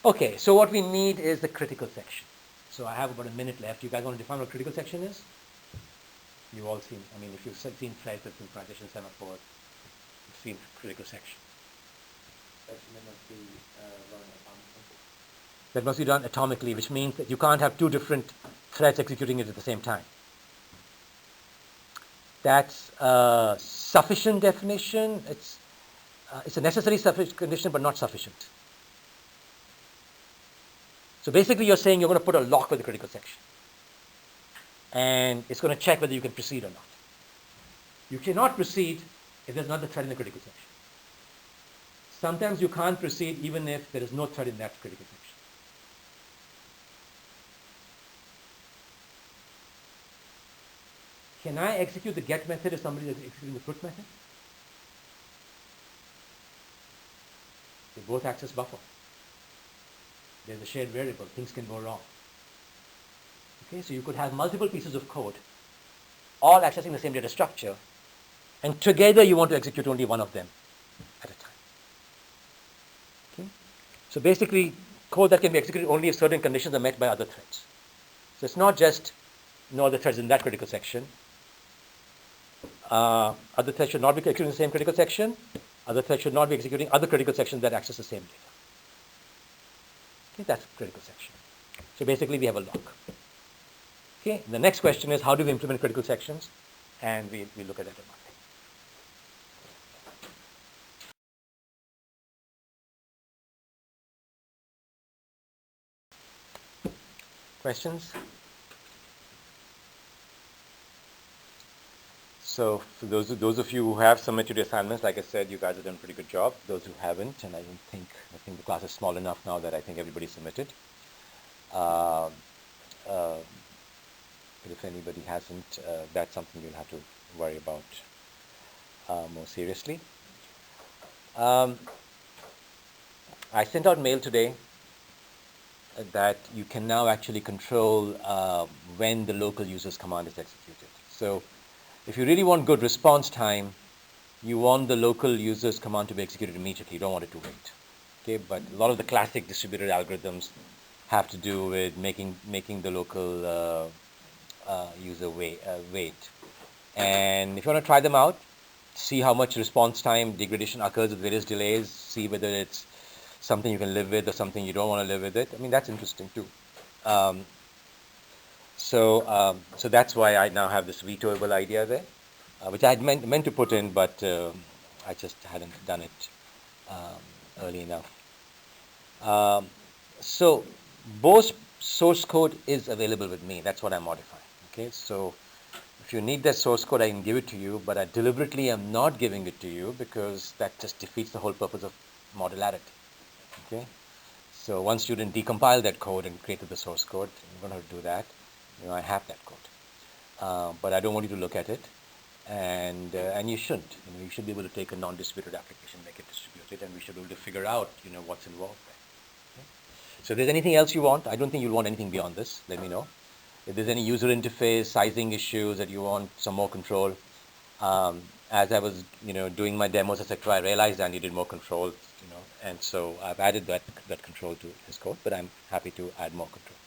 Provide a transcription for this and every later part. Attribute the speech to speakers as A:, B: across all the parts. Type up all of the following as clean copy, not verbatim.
A: Okay, so what we need is the critical section. So I have about a minute left. You guys want to define what critical section is? You've all seen, I mean, if you've seen threads and synchronization semaphore, you've seen critical section.
B: Section that must be run atomically.
A: That must be done atomically, which means that you can't have two different threads executing it at the same time. That's a sufficient definition. It's a necessary sufficient condition, but not sufficient. So basically, you're saying you're going to put a lock with the critical section, and it's going to check whether you can proceed or not. You cannot proceed if there's not the thread in the critical section. Sometimes you can't proceed even if there is no thread in that critical section. Can I execute the get method if somebody is executing the put method? They both access buffer. There's a shared variable. Things can go wrong. Okay, so you could have multiple pieces of code all accessing the same data structure, and together you want to execute only one of them at a time. Okay? So basically, code that can be executed only if certain conditions are met by other threads. So it's not just no other threads in that critical section. Other threads should not be executing the same critical section. Other threads should not be executing other critical sections that access the same data. Okay, that's critical section. So basically, we have a lock. Okay, the next question is how do we implement critical sections? And we look at that on Monday. Questions? So for those of you who have submitted your assignments, like I said, you guys have done a pretty good job. Those who haven't, and I think the class is small enough now that I think everybody submitted. But if anybody hasn't, that's something you'll have to worry about more seriously. I sent out mail today that you can now actually control when the local user's command is executed. So if you really want good response time, you want the local user's command to be executed immediately. You don't want it to wait. Okay, but a lot of the classic distributed algorithms have to do with making the local user wait. And if you want to try them out, see how much response time degradation occurs with various delays, see whether it's something you can live with or something you don't want to live with it. I mean, that's interesting too. So that's why I now have this vetoable idea there, which I had meant to put in, but I just hadn't done it early enough. So Bose source code is available with me. That's what I'm modifying. Okay, so if you need that source code, I can give it to you, but I deliberately am not giving it to you because that just defeats the whole purpose of modularity. Okay, so one student decompiled that code and created the source code. I'm going to do that. I have that code, but I don't want you to look at it, and you shouldn't. You should be able to take a non-distributed application, make it distributed, and we should be able to figure out, what's involved there. Okay? So if there's anything else you want, I don't think you'll want anything beyond this. Let me know. If there's any user interface, sizing issues that you want some more control, as I was, doing my demos, etc., I realized I needed more control, and so I've added that control to his code. But I'm happy to add more control.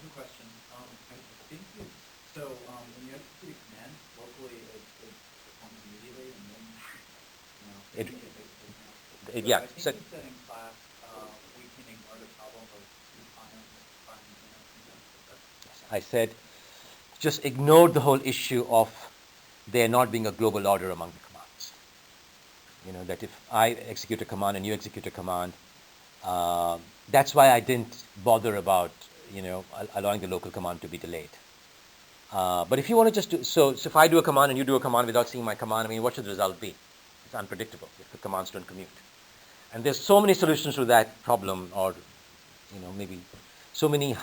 B: One question. I think so. When you execute a command locally, it performs immediately, and then
A: Yeah.
B: I think so, setting class, we can ignore the problem of
A: I said, just ignore the whole issue of there not being a global order among the commands. That if I execute a command and you execute a command, that's why I didn't bother about allowing the local command to be delayed. But if you want to just do so if I do a command and you do a command without seeing my command, I mean, what should the result be? It's unpredictable if the commands don't commute. And there's so many solutions to that problem, or maybe so many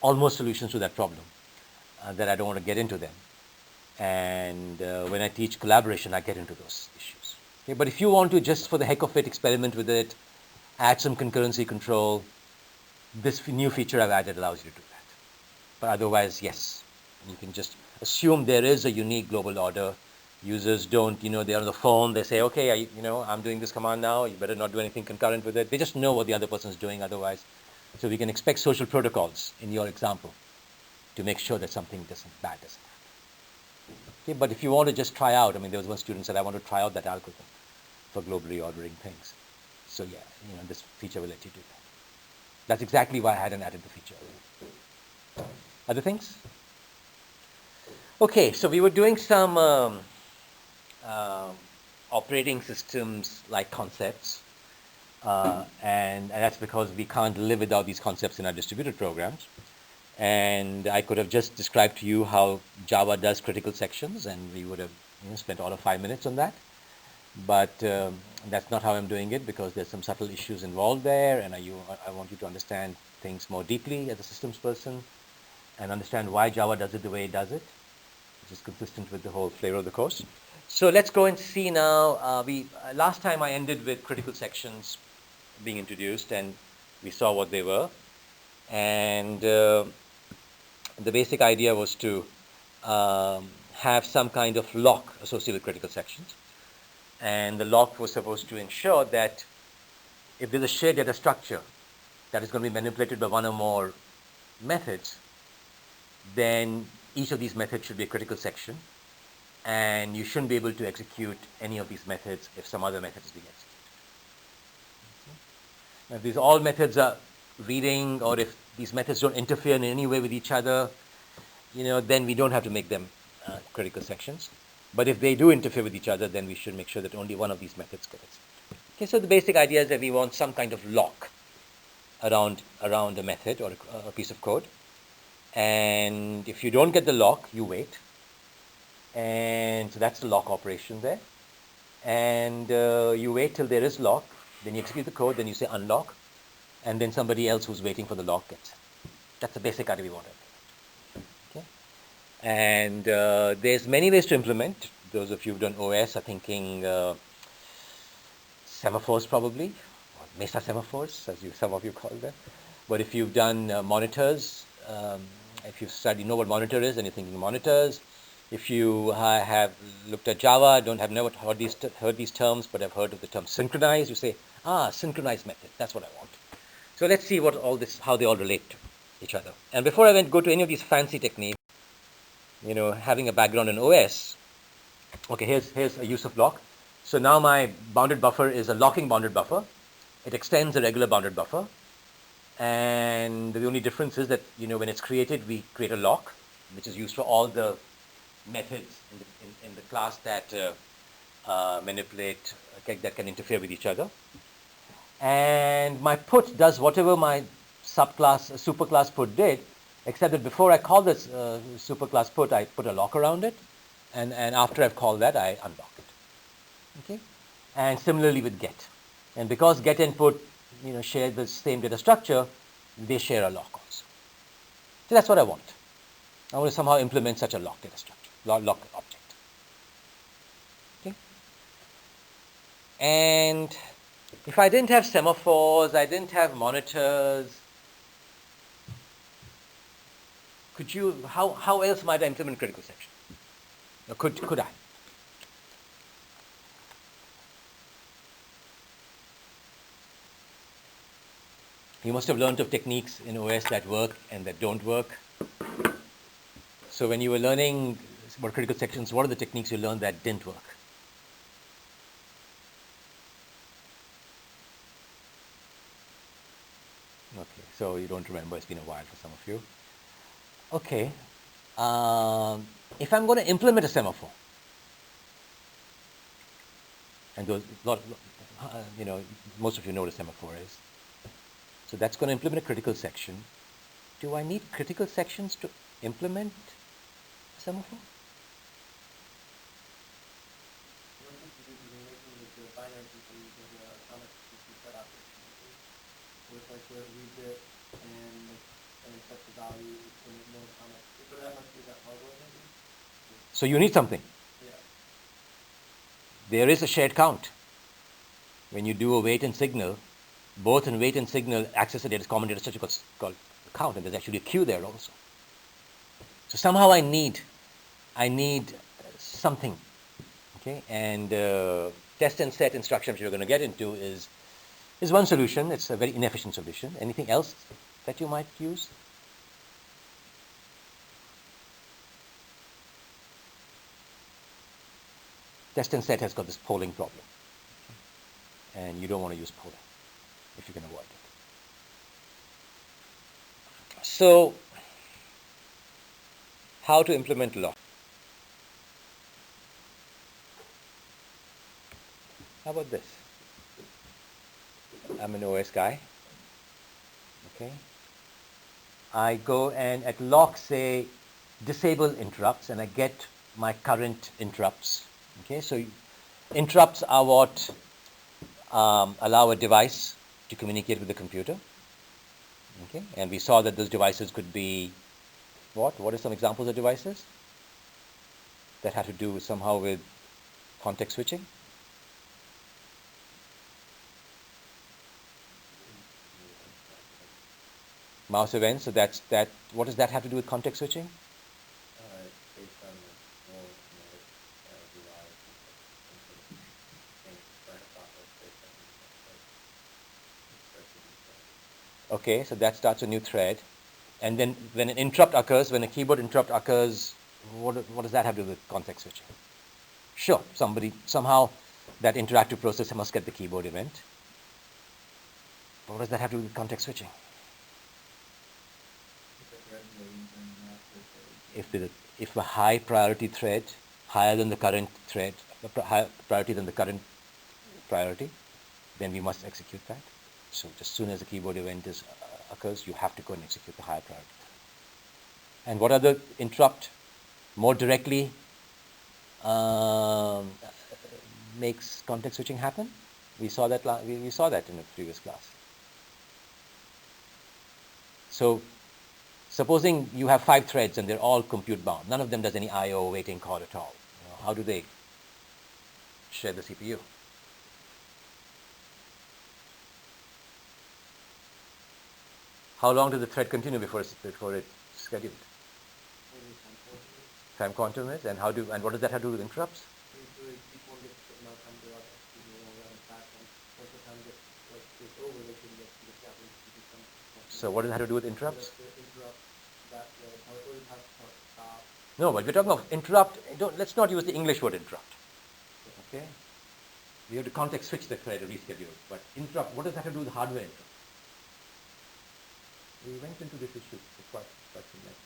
A: almost solutions to that problem that I don't want to get into them. And when I teach collaboration, I get into those issues. Okay? But if you want to just for the heck of it experiment with it, add some concurrency control, this new feature I've added allows you to do that. But otherwise, yes, you can just assume there is a unique global order Users don't, they're on the phone, they say, okay, I'm doing this command now, you better not do anything concurrent with it. They just know what the other person's doing otherwise. So we can expect social protocols in your example to make sure that something bad doesn't happen. Okay, but if you want to just try out, there was one student said, I want to try out that algorithm for globally ordering things. So yeah, this feature will let you do that. That's exactly why I hadn't added the feature. Other things? Okay, so we were doing some operating systems like concepts, and that's because we can't live without these concepts in our distributed programs. And I could have just described to you how Java does critical sections, and we would have spent all of 5 minutes on that. But that's not how I'm doing it, because there's some subtle issues involved there, and I want you to understand things more deeply as a systems person and understand why Java does it the way it does it, which is consistent with the whole flavor of the course. So let's go and see now. Last time I ended with critical sections being introduced, and we saw what they were. And the basic idea was to have some kind of lock associated with critical sections. And the lock was supposed to ensure that if there's a shared data structure that is going to be manipulated by one or more methods, then each of these methods should be a critical section, and you shouldn't be able to execute any of these methods if some other method is being executed. Now, if these all methods are reading, or if these methods don't interfere in any way with each other, then we don't have to make them critical sections. But if they do interfere with each other, then we should make sure that only one of these methods gets executed. Okay, so the basic idea is that we want some kind of lock around a method or a piece of code. And if you don't get the lock, you wait. And so that's the lock operation there. And you wait till there is lock, then you execute the code, then you say unlock, and then somebody else who's waiting for the lock gets it. That's the basic idea we want to implement. Okay? And there's many ways to implement. Those of you who've done OS are thinking semaphores probably, or Mesa semaphores, as some of you call them. But if you've done monitors, if you know what monitor is, then you're thinking monitors. If you have looked at Java, never heard these terms, but have heard of the term synchronize, you say, synchronize method, that's what I want. So let's see how they all relate to each other. And before I go to any of these fancy techniques, having a background in OS, okay, here's a use of lock. So now my bounded buffer is a locking bounded buffer. It extends a regular bounded buffer. And the only difference is that, when it's created, we create a lock, which is used for all the methods in the class that manipulate, that can interfere with each other. And my put does whatever my superclass put did, except that before I call this superclass put, I put a lock around it, and after I've called that, I unlock it. Okay, and similarly with get, and because get and put, share the same data structure, they share a lock also. So that's what I want. I want to somehow implement such a lock data structure, lock object. Okay, and if I didn't have semaphores, I didn't have monitors, how else might I implement critical section? Or could I? You must have learned of techniques in OS that work and that don't work. So when you were learning about critical sections, what are the techniques you learned that didn't work? Okay, so you don't remember, it's been a while for some of you. Okay, if I'm going to implement a semaphore, and most of you know what a semaphore is. So that's going to implement a critical section. Do I need critical sections to implement a semaphore? So you need something. Yeah. There is a shared count. When you do a wait and signal, both in wait and signal access a common data structure called count, and there's actually a queue there also. So somehow I need something Okay, and test and set instruction, which we're going to get into, is one solution. It's a very inefficient solution. Anything else that you might use? Test and set has got this polling problem, and you don't want to use polling if you can avoid it. So, how to implement lock? How about this? I'm an OS guy. Okay. I go and at lock say disable interrupts, and I get my current interrupts. Okay, so interrupts are what allow a device to communicate with the computer. Okay, and we saw that those devices could be what? What are some examples of devices that have to do somehow with context switching? Mouse events. So that's that. What does that have to do with context switching?
B: Based on the role of device and process based on
A: Okay, so that starts a new thread. And then when an interrupt occurs, when a keyboard interrupt occurs, what does that have to do with context switching? Sure, somehow that interactive processor must get the keyboard event. But what does that have to do with context switching? If a high priority thread, higher than the current thread, higher priority than the current priority, then we must execute that. So as soon as the keyboard event occurs, you have to go and execute the higher priority. And what other interrupt more directly makes context switching happen? We saw that we saw that in a previous class. So supposing you have 5 threads and they're all compute bound. None of them does any I/O waiting call at all. How do they share the CPU? How long does the thread continue before it's scheduled? Time quantum is, and what does that have to do with interrupts? So what does that have to do with interrupts? No, but we're talking of interrupt. Let's not use the English word interrupt. Okay? We have to context switch the thread to reschedule. But interrupt, what does that have to do with hardware interrupt? We went into this issue for quite some length.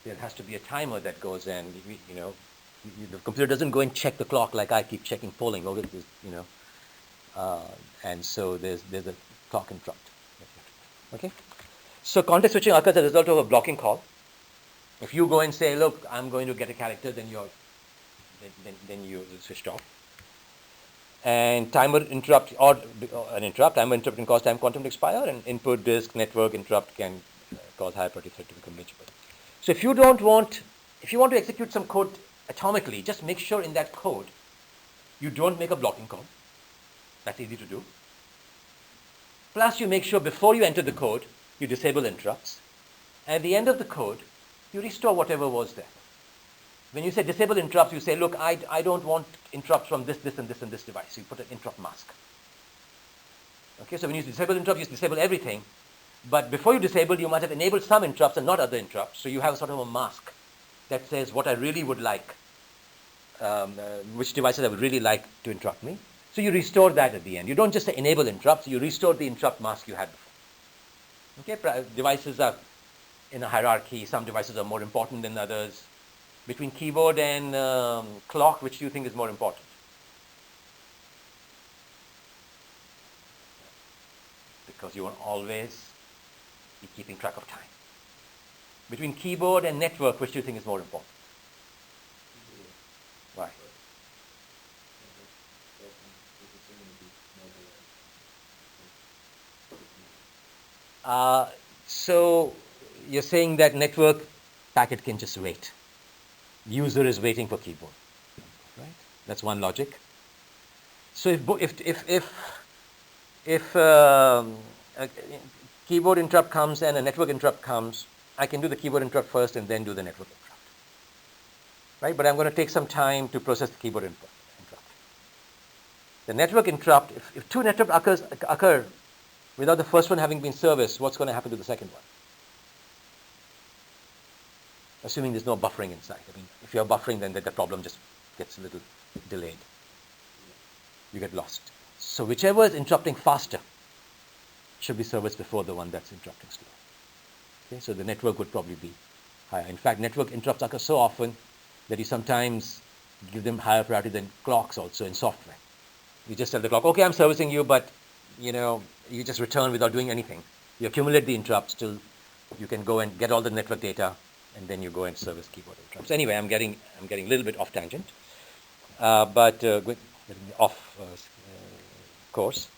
A: There has to be a timer that goes in. The computer doesn't go and check the clock like I keep checking polling. And so there's a clock interrupt. Okay? So context switching occurs as a result of a blocking call. If you go and say, look, I'm going to get a character, then you switched off. And timer interrupt or an interrupt, timer interrupt can cause time quantum to expire, and input disk network interrupt can cause higher priority thread to become legible. So if you want to execute some code atomically, just make sure in that code you don't make a blocking call. That's easy to do. Plus, you make sure before you enter the code, you disable interrupts. And at the end of the code, you restore whatever was there. When you say disable interrupts, you say, look, I don't want interrupts from this, and this, and this device. So you put an interrupt mask. Okay, so when you disable interrupts, you disable everything. But before you disable, you might have enabled some interrupts and not other interrupts. So you have sort of a mask that says what I really would like, which devices I would really like to interrupt me. So you restore that at the end. You don't just say enable interrupts, you restore the interrupt mask you had before. Okay, devices are in a hierarchy. Some devices are more important than others. Between keyboard and clock, which do you think is more important? Because you will always be keeping track of time. Between keyboard and network, which do you think is more important? Why? So you're saying that network packet can just wait. User is waiting for keyboard, right? That's one logic. So if a keyboard interrupt comes and a network interrupt comes, I can do the keyboard interrupt first and then do the network interrupt. right? But I'm going to take some time to process the keyboard interrupt. The network interrupt, if two network occur without the first one having been serviced, what's going to happen to the second one? Assuming there's no buffering inside. I mean, if you're buffering, then the problem just gets a little delayed. You get lost. So whichever is interrupting faster should be serviced before the one that's interrupting slower. Okay, so the network would probably be higher. In fact, network interrupts occur so often that you sometimes give them higher priority than clocks also in software. You just tell the clock, okay, I'm servicing you, but you just return without doing anything. You accumulate the interrupts till you can go and get all the network data, and then you go and service keyboard interrupts. Anyway, I'm getting a little bit off tangent, but off course.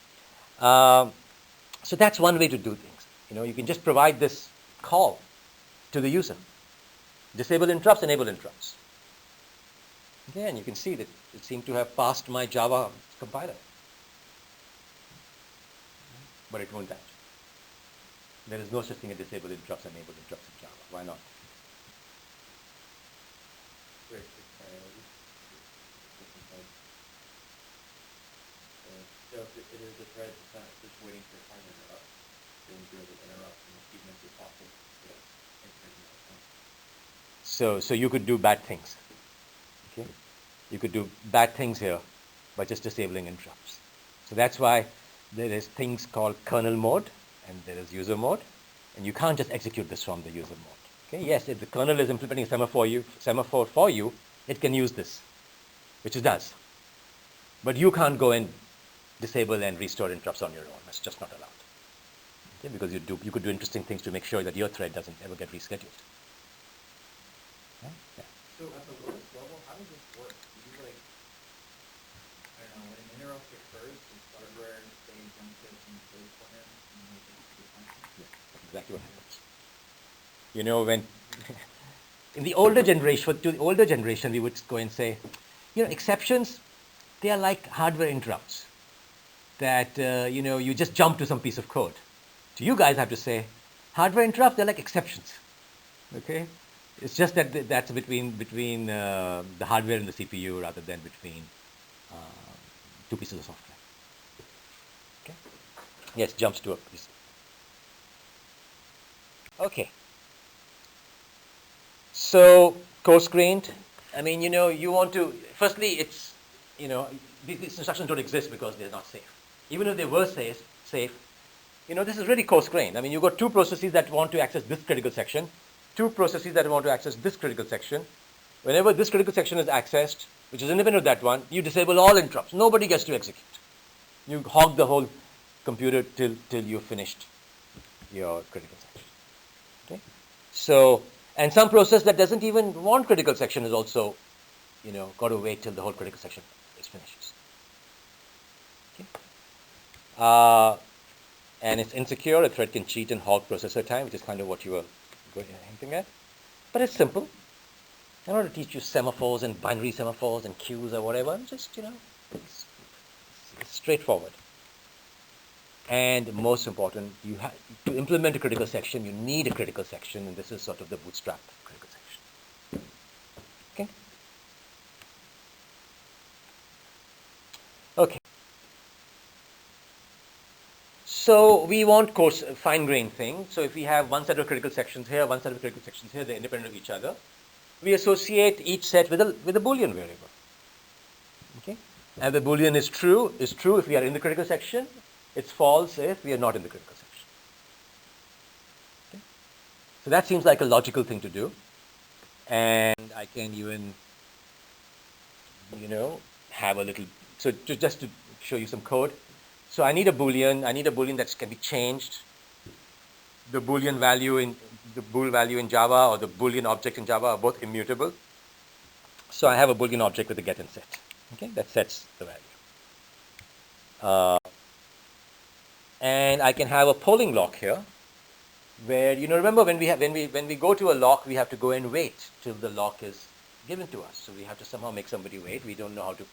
A: So that's one way to do things. You can just provide this call to the user. Disable interrupts, enable interrupts. Okay, and you can see that it seemed to have passed my Java compiler. But it won't touch. There is no such thing as disable interrupts, enable interrupts in Java. Why not?
B: Great. So if it is a thread that's not just waiting for a time to interrupt, then there's an interrupt and even if you're talking,
A: So you could do bad things. Okay? You could do bad things here by just disabling interrupts. So that's why there is things called kernel mode and there is user mode, and you can't just execute this from the user mode. Okay? Yes, if the kernel is implementing a semaphore for you, it can use this, which it does. But you can't go and disable and restore interrupts on your own. That's just not allowed. Okay? Because you could do interesting things to make sure that your thread doesn't ever get rescheduled. Yeah.
B: So at the lowest level, how does this work? Do you I don't know, when an interrupt occurs, does hardware say jump to some code pointer and make it to the function?
A: Yeah, that's exactly what happens. When in the older generation, we would go and say, exceptions, they are like hardware interrupts that, you just jump to some piece of code. To you guys, I have to say, hardware interrupts, they're like exceptions. Okay? It's just that that's between the hardware and the CPU rather than between two pieces of software. Okay? Yes, jumps to a piece. Okay. So coarse-grained. I mean, you want to. Firstly, it's these instructions don't exist because they're not safe. Even if they were safe, this is really coarse-grained. I mean, you've got two processes that want to access this critical section. Two processes that want to access this critical section. Whenever this critical section is accessed, which is independent of that one, you disable all interrupts. Nobody gets to execute. You hog the whole computer till you've finished your critical section. Okay? So, and some process that doesn't even want critical section is also, got to wait till the whole critical section is finished. Okay? And it's insecure. A thread can cheat and hog processor time, which is kind of what you were hinting at. But it's simple. I don't want to teach you semaphores and binary semaphores and queues or whatever. Just, it's straightforward. And most important, to implement a critical section, you need a critical section, and this is sort of the bootstrap critical section. Okay? Okay. So we want coarse, fine-grained thing. So if we have one set of critical sections here, one set of critical sections here, they're independent of each other. We associate each set with a Boolean variable. Okay? And the Boolean is true if we are in the critical section. It's false if we are not in the critical section. Okay? So that seems like a logical thing to do. And I can even, have a little, so just to show you some code. So I need a Boolean that can be changed. The Boolean value in the bool value in Java or the Boolean object in Java are both immutable. So I have a Boolean object with a get and set. Okay, that sets the value. And I can have a polling lock here, where remember when we go to a lock, we have to go and wait till the lock is given to us. So we have to somehow make somebody wait. We don't know how to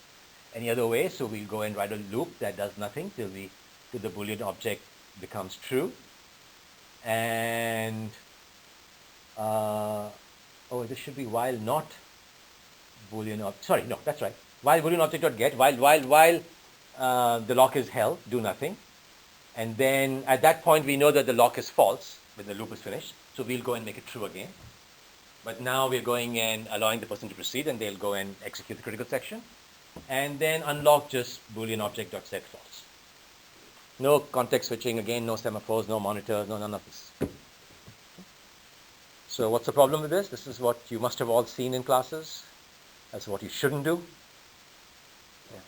A: any other way, so we'll go and write a loop that does nothing till the Boolean object becomes true. And this should be while not Boolean sorry, no, that's right. While Boolean object.get, while the lock is held, do nothing. And then at that point, we know that the lock is false when the loop is finished. So we'll go and make it true again. But now we're going and allowing the person to proceed, and they'll go and execute the critical section. And then unlock just Boolean object.set false. No context switching, again, no semaphores, no monitors, no none of this. So what's the problem with this? This is what you must have all seen in classes. That's what you shouldn't do. Yeah.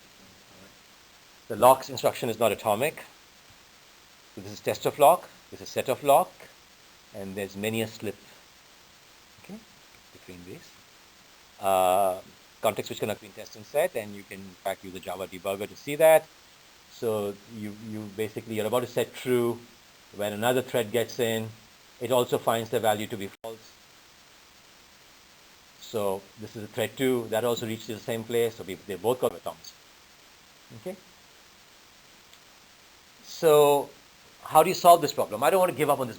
A: The lock's instruction is not atomic. So this is test of lock, this is set of lock, and there's many a slip, okay, between these. Context switch can occur between test and set, and you can in fact use a Java debugger to see that. So you basically, you're about to set true. When another thread gets in, it also finds the value to be false. So this is a thread 2, that also reaches the same place, so they both got atoms. Okay? So how do you solve this problem? I don't want to give up on this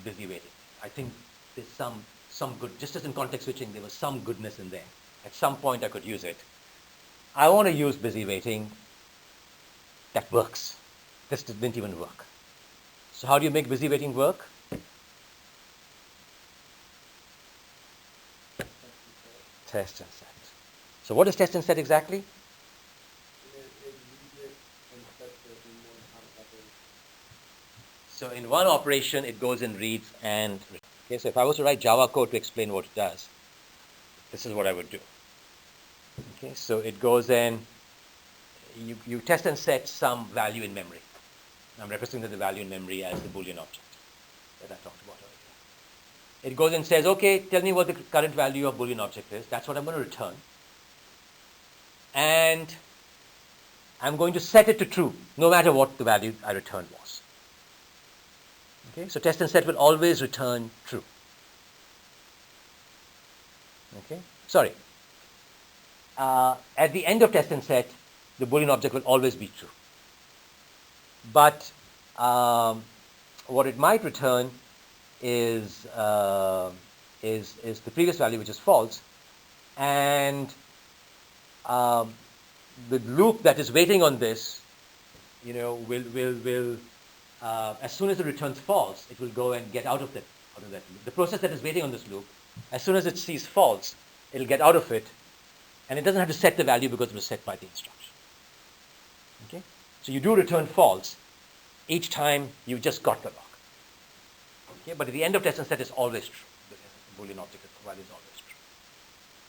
A: busy waiting. I think there's some good, just as in context switching, there was some goodness in there. At some point I could use it. I want to use busy waiting. That works. This didn't even work. So how do you make busy waiting work? Test and set. So what is test and set exactly? So in one operation, it goes and reads and returns. Okay, so if I was to write Java code to explain what it does, this is what I would do. Okay, so it goes and you test and set some value in memory. I'm representing the value in memory as the Boolean object that I talked about earlier. It goes and says, okay, tell me what the current value of Boolean object is. That's what I'm going to return. And I'm going to set it to true, no matter what the value I returned was. Okay, so test and set will always return true. Okay, sorry. At the end of test and set, the Boolean object will always be true. But what it might return is the previous value, which is false, and the loop that is waiting on this, will as soon as it returns false, it will go and get out of that loop. The process that is waiting on this loop, as soon as it sees false, it'll get out of it, and it doesn't have to set the value because it was set by the instruction. Okay, so you do return false each time you just got the lock. Okay, but at the end of test and set is always true. The Boolean object value is always true.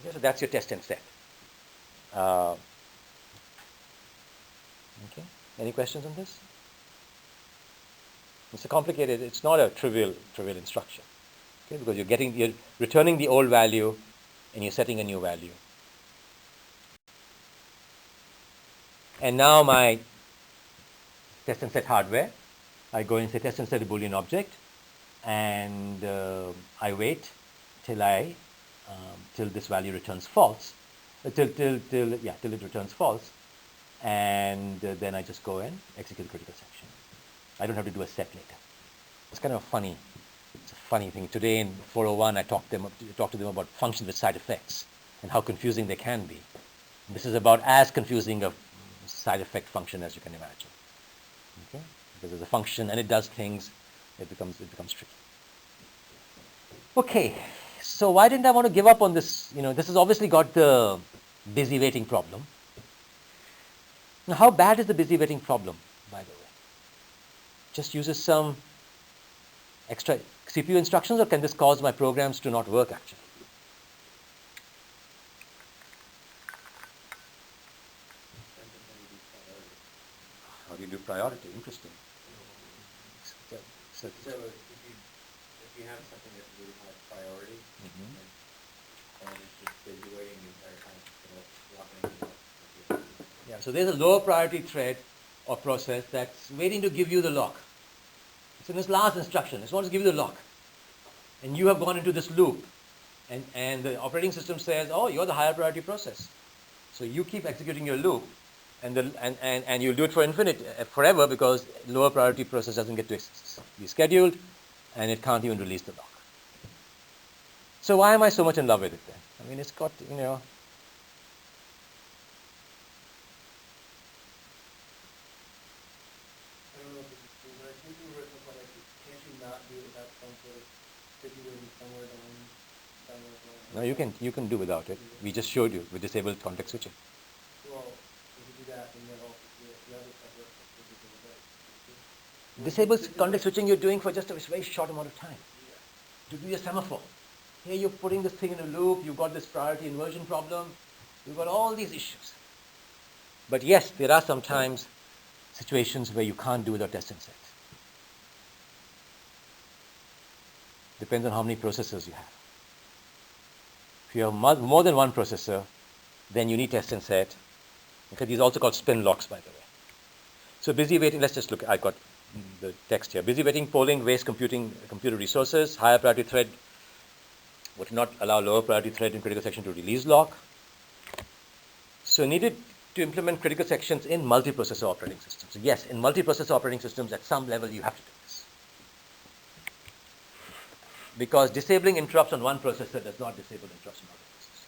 A: Okay, so that's your test and set. Okay, any questions on this? It's a complicated. It's not a trivial instruction. Okay, because you're returning the old value, and you're setting a new value. And now my test and set hardware, I go and say test and set a Boolean object, and I wait till this value returns false, till it returns false, and then I just go and execute the critical section. I don't have to do a set later. It's kind of funny. It's a funny thing. Today in 401, I talked to them about functions with side effects and how confusing they can be. This is about as confusing a side effect function as you can imagine. Okay? Because there's a function and it does things, it becomes tricky. Okay, so why didn't I want to give up on this? This has obviously got the busy waiting problem. Now, how bad is the busy waiting problem, by the way? Just uses some extra CPU instructions, or can this cause my programs to not work actually? How do you do priority? Interesting.
B: So if you have something that's really high priority, and it's just busy waiting the entire time, it's going to lock in.
A: Yeah, so there's a lower priority thread or process that's waiting to give you the lock. It's in this last instruction. It wants to give you the lock. And you have gone into this loop. And the operating system says, oh, you're the higher priority process. So you keep executing your loop, and you'll do it for forever, because lower priority process doesn't get to be scheduled, and it can't even release the lock. So why am I so much in love with it then? I mean, it's got,
B: don't know if this is true, but I think we were something like, can't you not do it without some sort of situating somewhere down
A: No, you can do without it. We just showed you with disabled context switching.
B: Well, if you do that, then you have also the other stuff where it's disabled.
A: Disabled context switching you're doing for just a very short amount of time. To do your semaphore. Here you're putting this thing in a loop, you've got this priority inversion problem, you've got all these issues. But yes, there are sometimes situations where you can't do without test and set. Depends on how many processors you have. If you have more than one processor, then you need test and set. Okay, these are also called spin locks, by the way. So busy waiting, let's just look, I've got the text here. Busy waiting, polling, waste computer resources, higher priority thread would not allow lower priority thread in critical section to release lock. So needed to implement critical sections in multiprocessor operating systems. So yes, in multiprocessor operating systems, at some level you have to do this. Because disabling interrupts on one processor does not disable interrupts on other processors.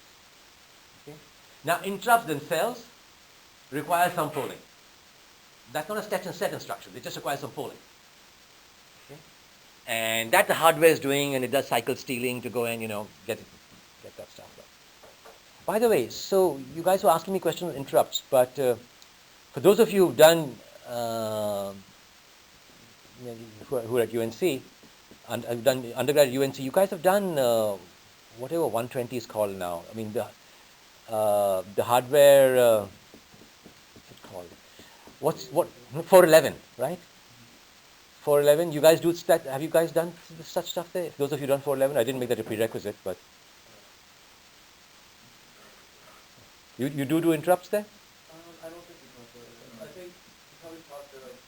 A: Okay? Now, interrupts themselves require some polling. That's not a test and set instruction. It just requires some polling. Okay? And that the hardware is doing, and it does cycle stealing to go and get that stuff done. By the way, so you guys were asking me questions on interrupts, but for those of you who've done who are at UNC and have done undergrad at UNC, you guys have done whatever 120 is called now. I mean the hardware. What's it called? What 411, right? 411. You guys do that? Have you guys done such stuff there? Those of you done 411, I didn't make that a prerequisite, but you do interrupts there?
B: I don't think we talked about it. I think we probably talked to like,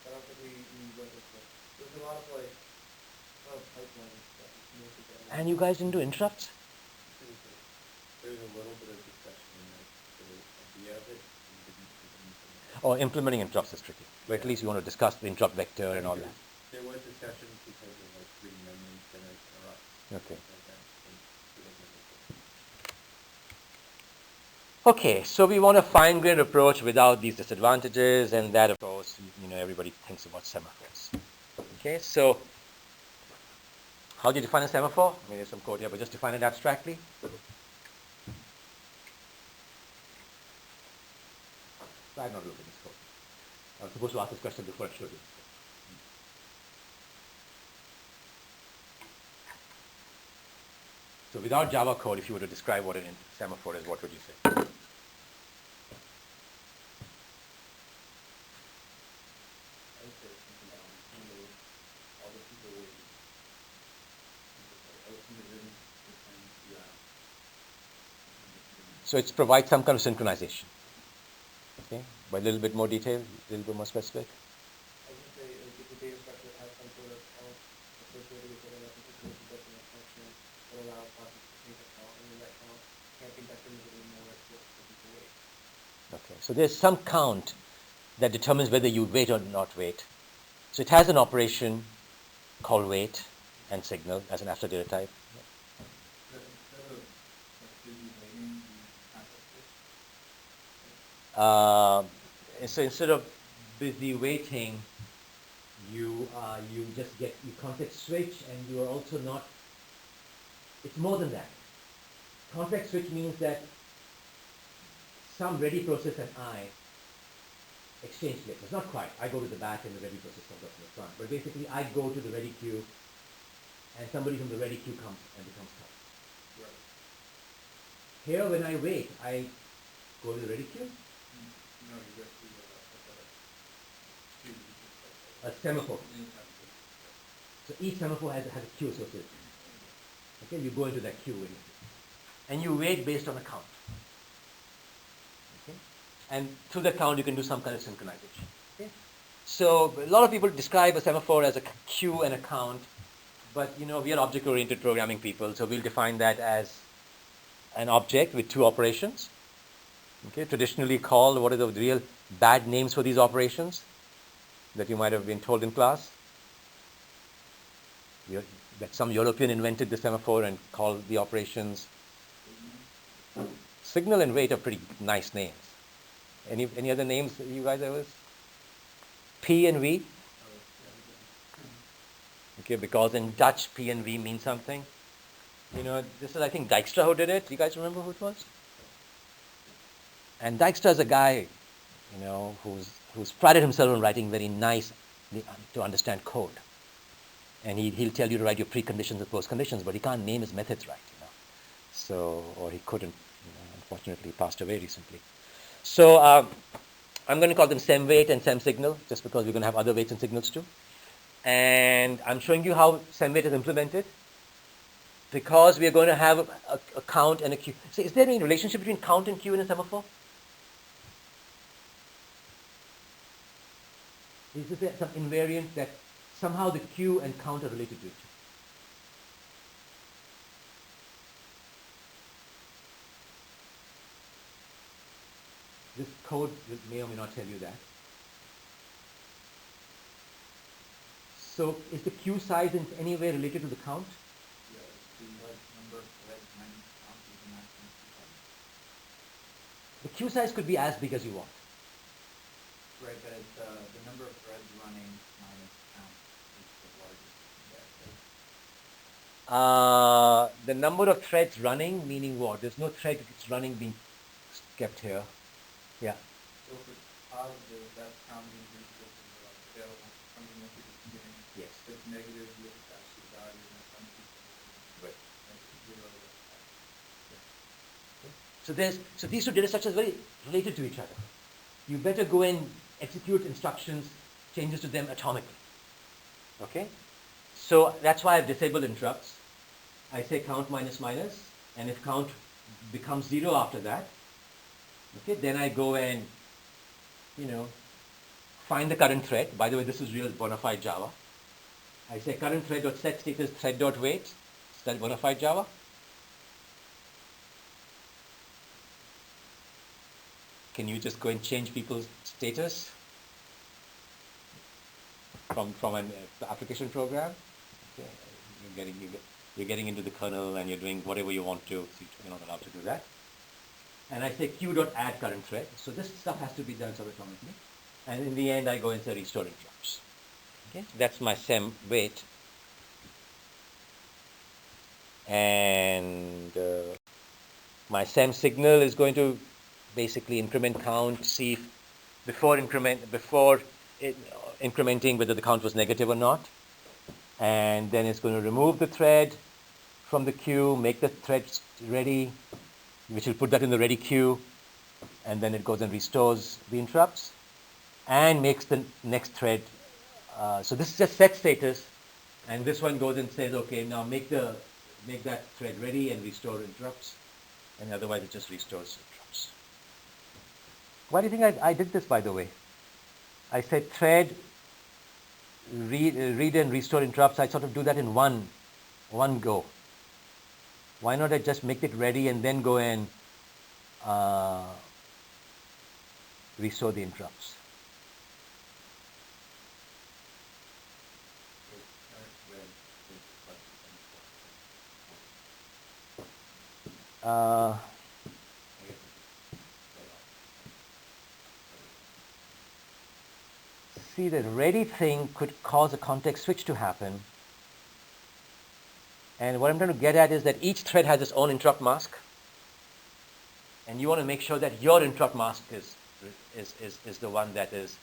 B: I don't think we went this way. There's a lot of like, pipeline stuff.
A: And you guys didn't do interrupts?
B: There's a little bit of discussion in the idea of it.
A: Oh, implementing interrupts is tricky. But at least you want to discuss the interrupt vector and all that.
B: There was discussion because of like free memory centers interrupts.
A: Okay. Okay, so we want a fine-grained approach without these disadvantages, and that, of course, everybody thinks about semaphores. Okay, so how do you define a semaphore? I mean, there's some code here, but just define it abstractly. I'm not looking at this code. I was supposed to ask this question before I showed you. So without Java code, if you were to describe what a semaphore is, what would you say? So it provides some kind of synchronization. Okay, by a little bit more detail, a little bit more specific.
B: I would say if the data structure has some sort of count associated with it, and that's a decimal function that allows processes to take a count, and then that count can't be decremented anymore for people wait.
A: Okay, so there's some count that determines whether you wait or not wait. So it has an operation called wait and signal as an abstract data type. So instead of busy waiting, you context switch, and you are also not. It's more than that. Context switch means that some ready process and I exchange places. Not quite. I go to the back and the ready process comes up to the front. But basically, I go to the ready queue, and somebody from the ready queue comes and becomes current.
B: Right.
A: Here, when I wait, I go to the ready queue.
B: No, you just do
A: A semaphore. So each semaphore has a queue associated. Okay, you go into that queue and you wait based on a count. Okay, and through the count you can do some kind of synchronization. Okay, so a lot of people describe a semaphore as a queue and a count, but we are object-oriented programming people, so we'll define that as an object with two operations. Okay, traditionally called, what are the real bad names for these operations that you might have been told in class? That some European invented the semaphore and called the operations. Signal and wait are pretty nice names. Any other names that you guys ever? P and V?
B: Oh, yeah,
A: Okay, because in Dutch, P and V mean something. You know, this is, I think, Dijkstra who did it. Do you guys remember who it was? And Dijkstra is a guy, you know, who's prided himself on writing very nice to understand code. And he'll tell you to write your preconditions and postconditions, but he can't name his methods right, you know. So, or he couldn't, you know, unfortunately, he passed away recently. So I'm going to call them SEM weight and SEM signal, just because we're going to have other weights and signals too. And I'm showing you how SEM weight is implemented, because we are going to have a count and a queue. So is there any relationship between count and queue in a semaphore? Is there some invariant that somehow the queue and count are related to each other? This code may or may not tell you that. So is the queue size in any way related to the count?
C: Yeah, it's the number of threads minus count is the maximum queue size.
A: The queue size could be as big as you want.
C: Right, but it's the number of threads running minus count is the largest that, right?
A: The number of threads running, meaning what? There's no thread that's running being kept here. Yeah.
C: So if it's positive, that's counting resources that are available from the method at the beginning.
A: Yes.
C: If it's negative, you have to actually value and that's how many people
A: Right.
C: and it's zero.
A: So these two data structures are very related to each other. You better go and execute instructions, changes to them atomically. Okay? So that's why I've disabled interrupts. I say count minus minus, and if count becomes 0 after that, okay, then I go and, you know, find the current thread. By the way, this is real bona fide Java. I say current thread.set status thread.wait. Is that bona fide Java? Can you just go and change people's status from an application program? Okay. You're getting into the kernel and you're doing whatever you want to. So you're not allowed to do that. And I say queue.add current thread. So this stuff has to be done sort of automatically. And in the end, I go and say restore interrupts. Okay, so that's my SEM weight. And my SEM signal is going to basically increment count, see if before incrementing whether the count was negative or not. And then it's going to remove the thread from the queue, make the thread ready, which will put that in the ready queue, and then it goes and restores the interrupts and makes the next thread. So this is just set status, and this one goes and says, okay, now make that thread ready and restore interrupts, and otherwise it just restores interrupts. Why do you think I did this, by the way? I said thread, read and restore interrupts. I sort of do that in one go. Why not I just make it ready and then go and restore the interrupts? See, the ready thing could cause a context switch to happen. And what I'm trying to get at is that each thread has its own interrupt mask. And you want to make sure that your interrupt mask is the one that is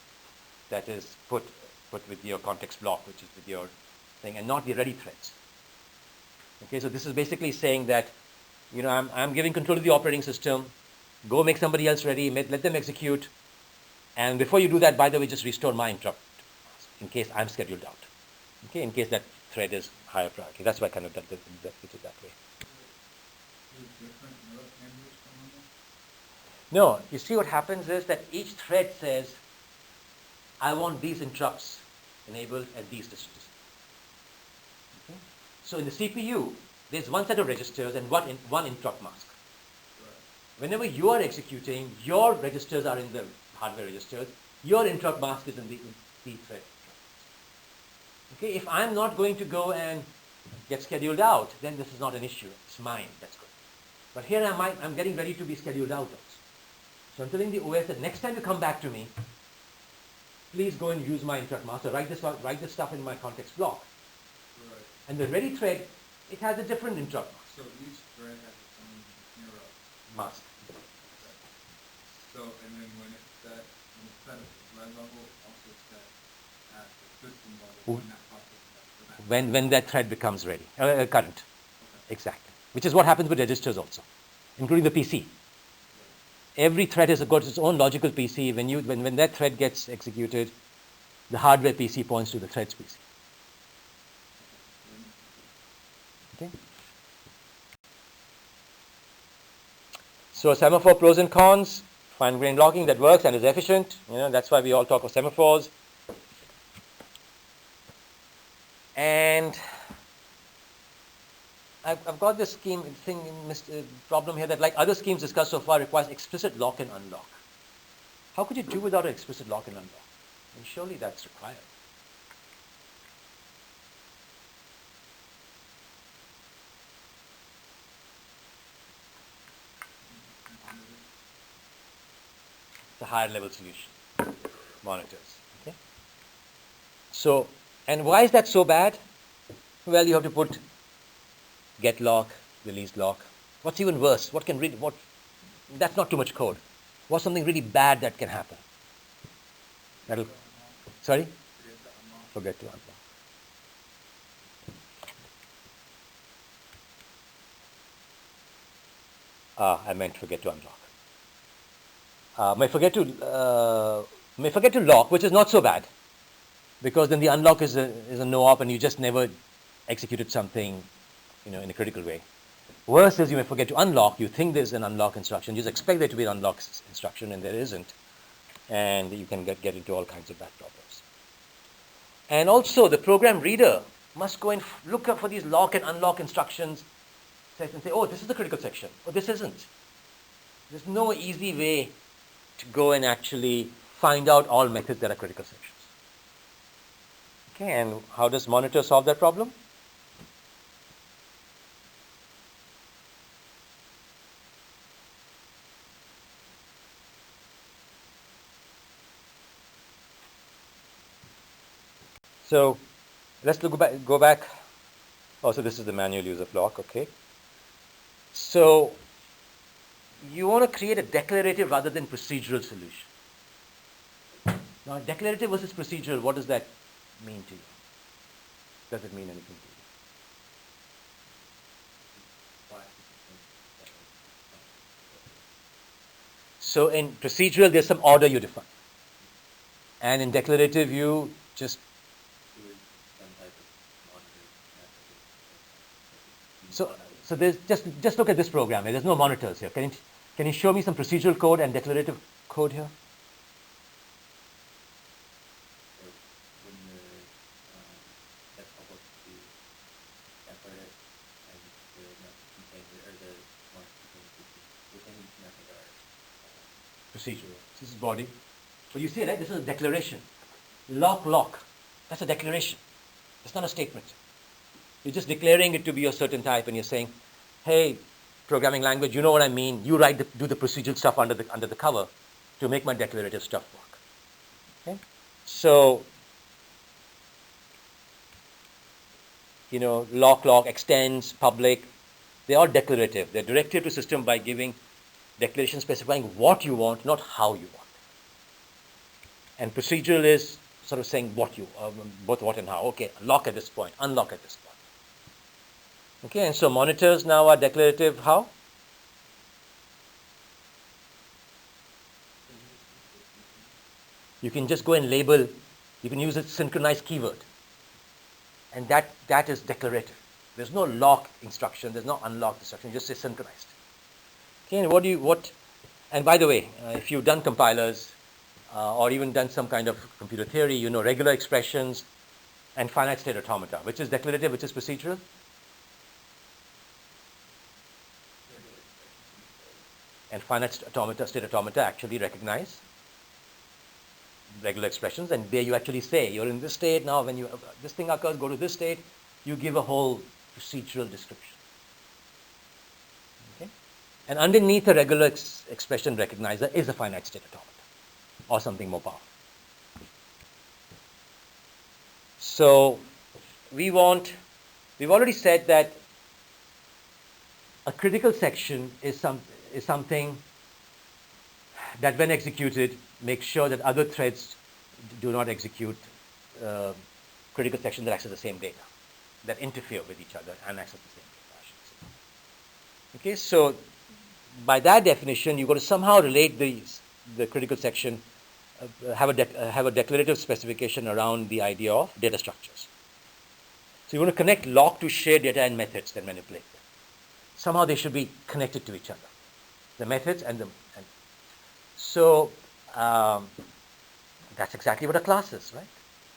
A: put with your context block, which is with your thing, and not the ready threads. Okay, so this is basically saying that, you know, I'm giving control to the operating system. Go make somebody else ready, let them execute. And before you do that, by the way, just restore my interrupt in case I'm scheduled out. Okay, in case that thread is higher priority. That's why I kind of did it that way. No, you see what happens is that each thread says, I want these interrupts enabled at these distances. Okay? So in the CPU, there's one set of registers and one interrupt mask. Whenever you are executing, your registers are in the hardware registers, your interrupt mask is in the thread. Okay, if I'm not going to go and get scheduled out, then this is not an issue. It's mine, that's good. But here I'm getting ready to be scheduled out also. So I'm telling the OS that next time you come back to me, please go and use my interrupt master. Write this stuff in my context block.
C: Right.
A: And the ready thread, it has a different interrupt master.
C: So each thread has its own interrupt
A: Mask.
C: Okay. So, and then when it's set at the thread level, also set at the system level when that process is set.
A: When that thread becomes ready, current.
C: Okay.
A: Exactly. Which is what happens with registers also, including the PC. Every thread has got its own logical PC. When that thread gets executed, the hardware PC points to the thread's PC. Okay. So semaphore pros and cons, fine-grained locking that works and is efficient. That's why we all talk of semaphores. And I've got this scheme problem here that, like other schemes discussed so far, requires explicit lock and unlock. How could you do without an explicit lock and unlock? And surely that's required. It's a higher level solution. Monitors. Okay. So, and why is that so bad? Well, you have to put get lock, release lock. What's even worse? That's not too much code. What's something really bad that can happen? Sorry? Forget to unlock. I meant forget to unlock. May forget to lock, which is not so bad, because then the unlock is a no-op and you just never executed something, in a critical way. Worse is you may forget to unlock. You think there's an unlock instruction. You just expect there to be an unlock instruction, and there isn't. And you can get into all kinds of bad problems. And also, the program reader must go and look up for these lock and unlock instructions and say, oh, this is the critical section. Oh, this isn't. There's no easy way to go and actually find out all methods that are critical sections. Okay, and how does monitor solve that problem? So let's go back. Oh, so this is the manual use of lock, okay. So you want to create a declarative rather than procedural solution. Now, declarative versus procedural, what does that mean to you? Does it mean anything to you? So in procedural, there's some order you define. And in declarative, you just... So there's just look at this program. There's no monitors here. Can you show me some procedural code and declarative code here? Procedural. This is body. But you see, right? This is a declaration. Lock. That's a declaration. It's not a statement. You're just declaring it to be a certain type, and you're saying, "Hey, programming language, you know what I mean. You do the procedural stuff under the cover to make my declarative stuff work." Okay. So, lock, extends, public, they're all declarative. They're directed to system by giving declaration specifying what you want, not how you want. And procedural is sort of saying both what and how. Okay, lock at this point, unlock at this point. Okay, and so monitors now are declarative how? You can just go and label, you can use a synchronized keyword. And that is declarative. There's no lock instruction, there's no unlock instruction, you just say synchronized. Okay, and and by the way, if you've done compilers or even done some kind of computer theory, you know regular expressions and finite state automata, which is declarative, which is procedural. And finite state automata actually recognize regular expressions, and there you actually say you're in this state now. When this thing occurs, go to this state. You give a whole procedural description. Okay, and underneath a regular expression recognizer is a finite state automata, or something more powerful. So we've already said that a critical section is something that when executed makes sure that other threads do not execute critical sections that access the same data, that interfere with each other and access the same data, I should say. Okay, so by that definition, you've got to somehow relate the critical section, have a declarative specification around the idea of data structures. So you want to connect lock to shared data and methods that manipulate them. Somehow they should be connected to each other, the methods and so that's exactly what a class is, right?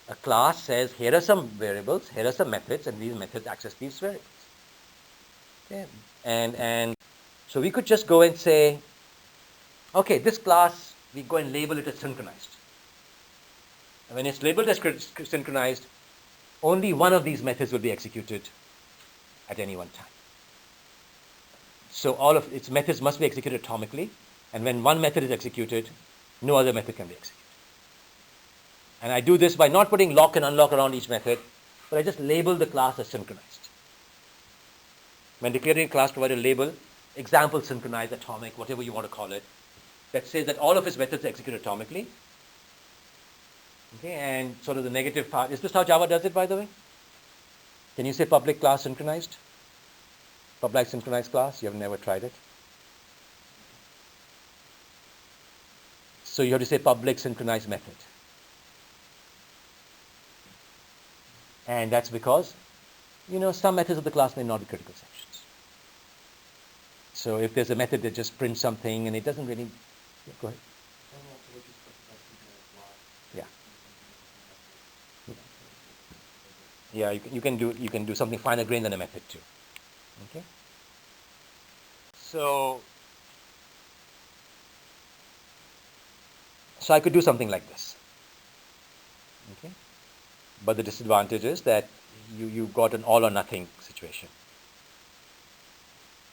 A: A class says, here are some variables, here are some methods, and these methods access these variables. Okay, and so we could just go and say, okay, this class, we go and label it as synchronized. And when it's labeled as synchronized, only one of these methods will be executed at any one time. So all of its methods must be executed atomically, and when one method is executed, no other method can be executed. And I do this by not putting lock and unlock around each method, but I just label the class as synchronized. When declaring a class, provide a label, example synchronized, atomic, whatever you want to call it, that says that all of its methods are executed atomically. Okay, and sort of the negative part. Is this how Java does it, by the way? Can you say public class synchronized? Public synchronized class? You have never tried it? So you have to say public synchronized method. And that's because, some methods of the class may not be critical sections. So if there's a method that just prints something and it doesn't really, go ahead. Yeah. Yeah, you can do something finer grained than a method too. Okay. So I could do something like this. Okay. But the disadvantage is that you got an all or nothing situation.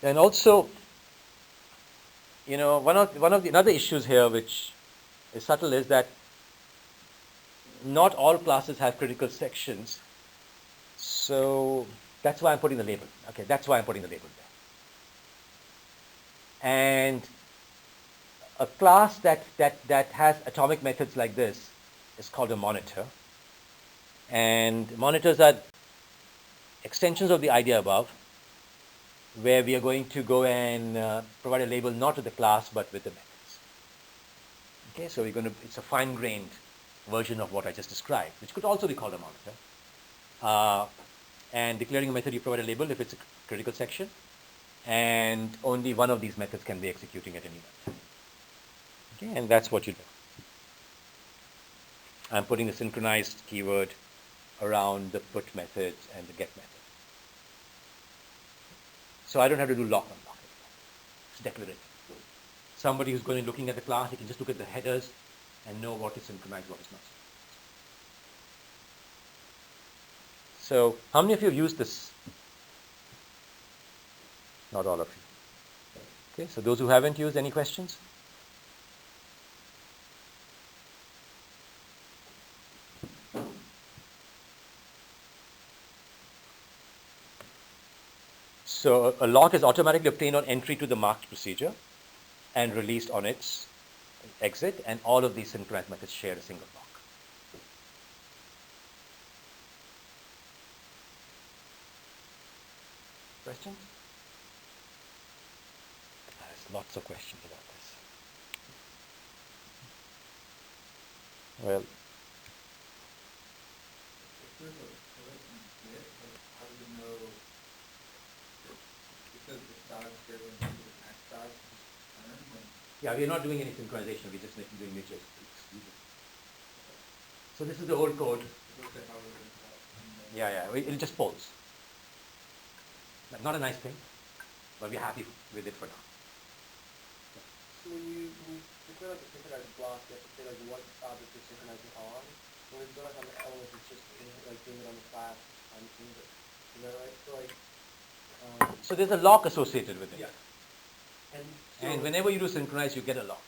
A: And also, one of the other issues here which is subtle is that not all classes have critical sections. So that's why I'm putting the label. Okay, that's why I'm putting the label there. And a class that has atomic methods like this is called a monitor. And monitors are extensions of the idea above, where we are going to go and provide a label not to the class but with the methods. Okay, so it's a fine-grained version of what I just described, which could also be called a monitor. And declaring a method, you provide a label if it's a critical section, and only one of these methods can be executing at any time. Okay, and that's what you do. I'm putting the synchronized keyword around the put method and the get method. So I don't have to do lock unlock. It's declarative. Somebody who's going and looking at the class, he can just look at the headers and know what is synchronized, what is not synchronized. So how many of you have used this? Not all of you. Okay, so those who haven't used, any questions? So a lock is automatically obtained on entry to the marked procedure and released on its exit, and all of these synchronized methods share a single lock. Questions? There's lots of questions about this. Well,
C: If there's a put and get, how do you know? Because the stars get when the next stars turn when.
A: yeah, we're not doing any synchronization. We're just doing mutual exclusion. So this is the old code. Yeah, it'll just pulse. Not a nice thing, but we're happy with it for now.
B: So when you declare like a synchronized block, you have to say like what object you're synchronizing on. When it's like on the element, it's just like doing it on the class on English. Is that right? So like.
A: So there's a lock associated with it.
B: Yeah. And
A: whenever you do synchronize, you get a lock.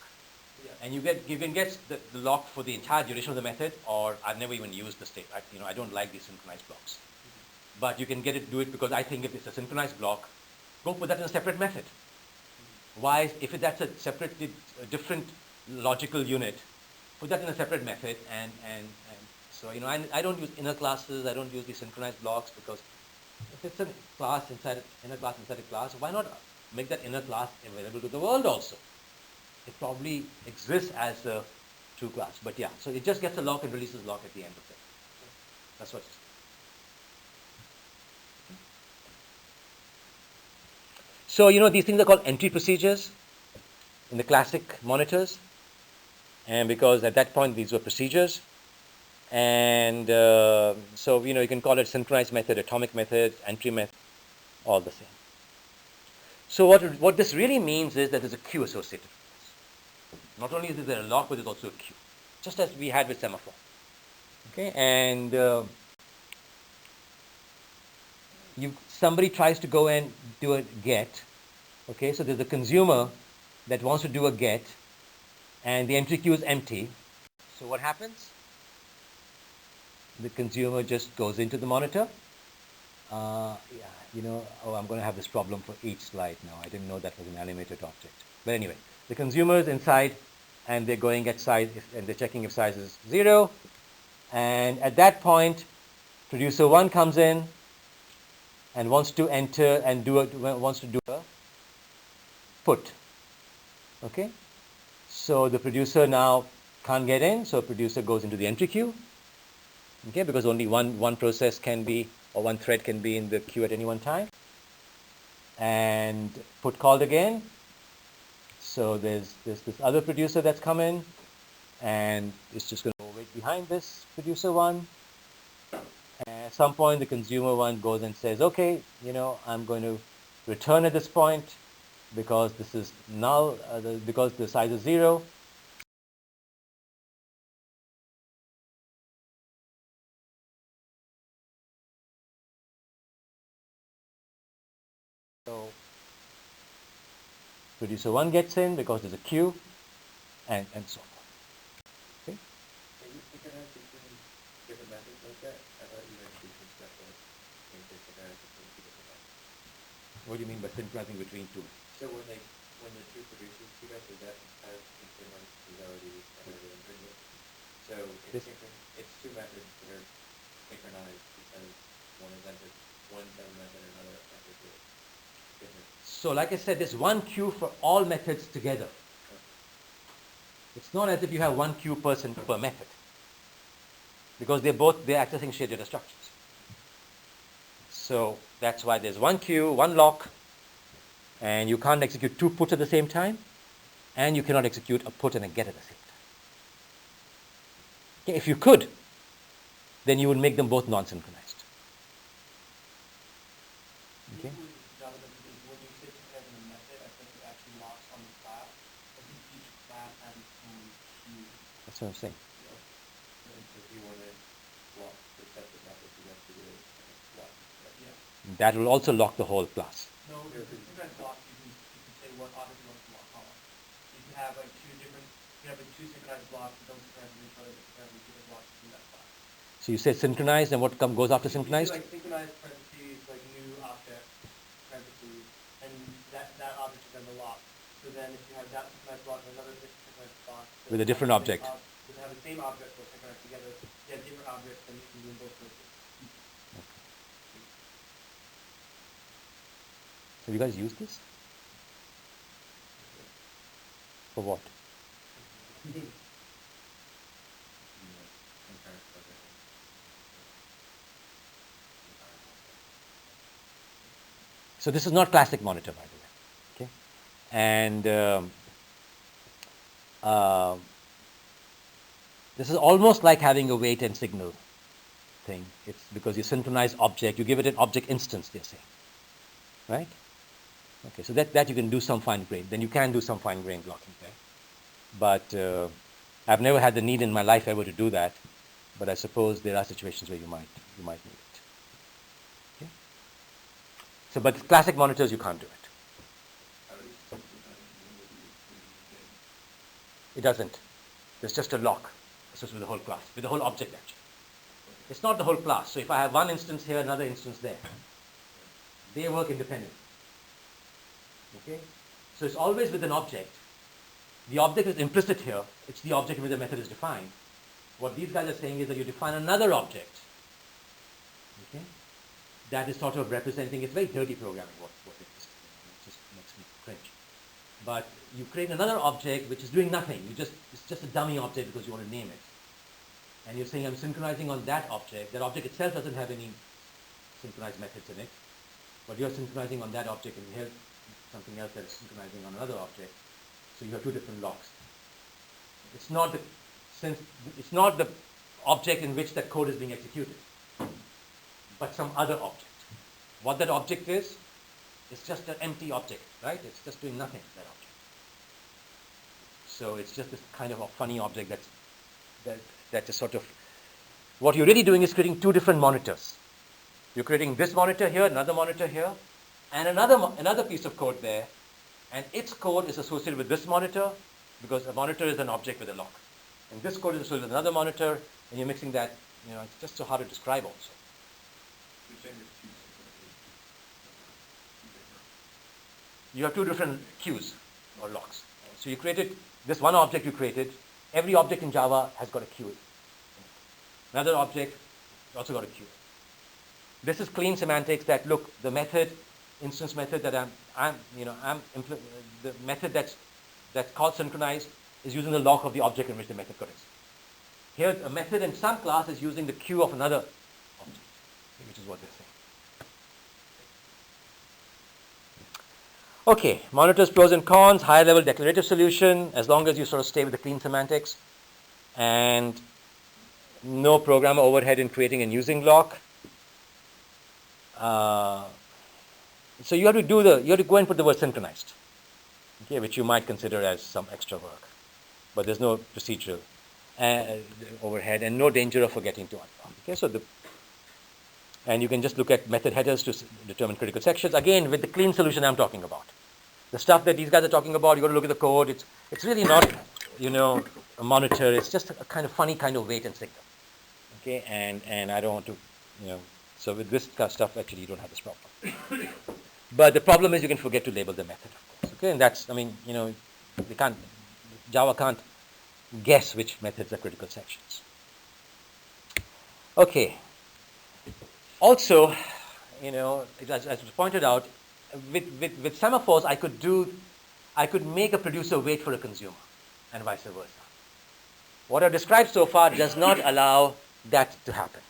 A: And you can get the lock for the entire duration of the method, or I've never even used the state. I don't like these synchronized blocks. But you can do it because I think if it's a synchronized block, go put that in a separate method. Why, if that's a different logical unit, put that in a separate method. And so, I don't use inner classes, I don't use these synchronized blocks, because if it's a class inner class inside a class, why not make that inner class available to the world also? It probably exists as a true class. But yeah, so it just gets a lock and releases lock at the end of it. That's what it is. So, these things are called entry procedures in the classic monitors. And because at that point, these were procedures. And so, you can call it synchronized method, atomic method, entry method, all the same. So what this really means is that there's a queue associated with this. Not only is there a lock, but there's also a queue, just as we had with semaphore. Okay, and somebody tries to go and do a get. Okay, so there's a consumer that wants to do a get, and the entry queue is empty. So what happens? The consumer just goes into the monitor. I'm going to have this problem for each slide now. I didn't know that was an animated object. But anyway, the consumer is inside, and they're going at size, and they're checking if size is 0. And at that point, producer 1 comes in and wants to enter and do a put. Okay? So the producer now can't get in, so producer goes into the entry queue. Okay, because only one process can be, or one thread can be in the queue at any one time. And put called again. So there's this other producer that's come in, and it's just going to wait behind this producer 1. And at some point, the consumer 1 goes and says, okay, I'm going to return at this point because this is null, because the size is 0. So producer 1 gets in because there's a queue, and so on. Okay?
B: Can you synchronize between different methods like that? I thought you had to do some stuff like synchronize between 2 different methods.
A: What do you mean by synchronizing between 2?
B: So when the 2 producers do that, so that has synchronized is already entered with. So it's 2 methods that are synchronized because one is entered, one method, and another entered with different.
A: So like I said, there's one queue for all methods together. It's not as if you have one queue person per method, because they're accessing shared data structures. So that's why there's one queue, one lock, and you can't execute 2 puts at the same time, and you cannot execute a put and a get at the same time. Okay, if you could, then you would make them both non-synchronized. Okay.
B: When you say synchronizing a method, I think it actually locks on the class. I think each class has its own queue.
A: That's what I'm saying.
B: So if you want to lock the separate methods, you have to do it lock. Yeah.
A: That will also lock the whole class.
B: No, the synchronized block, you can say what object you want to lock on. You can have like 2 synchronized blocks that don't synchronize with each other, but synchronize with different blocks in that class.
A: So you say synchronized, and what goes after synchronized?
B: Like synchronized parentheses, like new object parentheses, and that object is then the lock. So then if you have that synchronized block and another synchronized block
A: With a different object.
B: They have the same object but synchronized together. You have different objects, then you can do them both places.
A: Have you guys used this? For what? So this is not classic monitor, by the way. Okay, and this is almost like having a wait and signal thing. It's because you synchronize object, you give it an object instance, they're saying, right? Okay, so that you can do some fine grain. Then you can do some fine grain blocking there. But I've never had the need in my life ever to do that. But I suppose there are situations where you might need it. Okay. So, but classic monitors you can't do it. It doesn't. There's just a lock associated with the whole class, with the whole object actually. It's not the whole class. So if I have one instance here, another instance there, they work independently. Okay? So it's always with an object. The object is implicit here. It's the object in which the method is defined. What these guys are saying is that you define another object. Okay? That is sort of representing, it's very dirty programming what it is. It just makes me cringe. But you create another object which is doing nothing. It's just a dummy object because you want to name it. And you're saying I'm synchronizing on that object. That object itself doesn't have any synchronized methods in it. But you're synchronizing on that object and here something else that is synchronizing on another object. So you have two different locks. It's not the object in which that code is being executed, but some other object. What that object is, it's just an empty object, right? It's just doing nothing, that object. So it's just this kind of a funny object that's a sort of, what you're really doing is creating two different monitors. You're creating this monitor here, another monitor here, and another piece of code there, and its code is associated with this monitor because a monitor is an object with a lock. And this code is associated with another monitor, and you're mixing that, it's just so hard to describe also. You have two different queues or locks. So you created this one object you created. Every object in Java has got a queue. Another object also got a queue. This is clean semantics that look, the method, instance method that the method that's called synchronize is using the lock of the object in which the method corrects. Here, a method in some class is using the queue of another object, which is what they're saying. Okay, monitors pros and cons, higher level declarative solution, as long as you sort of stay with the clean semantics, and no programmer overhead in creating and using lock. So you have to go and put the word synchronized, okay, which you might consider as some extra work, but there's no procedural overhead and no danger of forgetting to unlock. Okay, and you can just look at method headers to determine critical sections. Again, with the clean solution I'm talking about. The stuff that these guys are talking about, you got to look at the code. It's really not, a monitor. It's just a kind of funny kind of wait and signal. Okay, and I don't want to, so with this kind of stuff, actually, you don't have this problem. But the problem is you can forget to label the method, of course. Okay, and that's, Java can't guess which methods are critical sections. Okay. Also, as was pointed out, with semaphores, I could make a producer wait for a consumer, and vice versa. What I've described so far does not allow that to happen.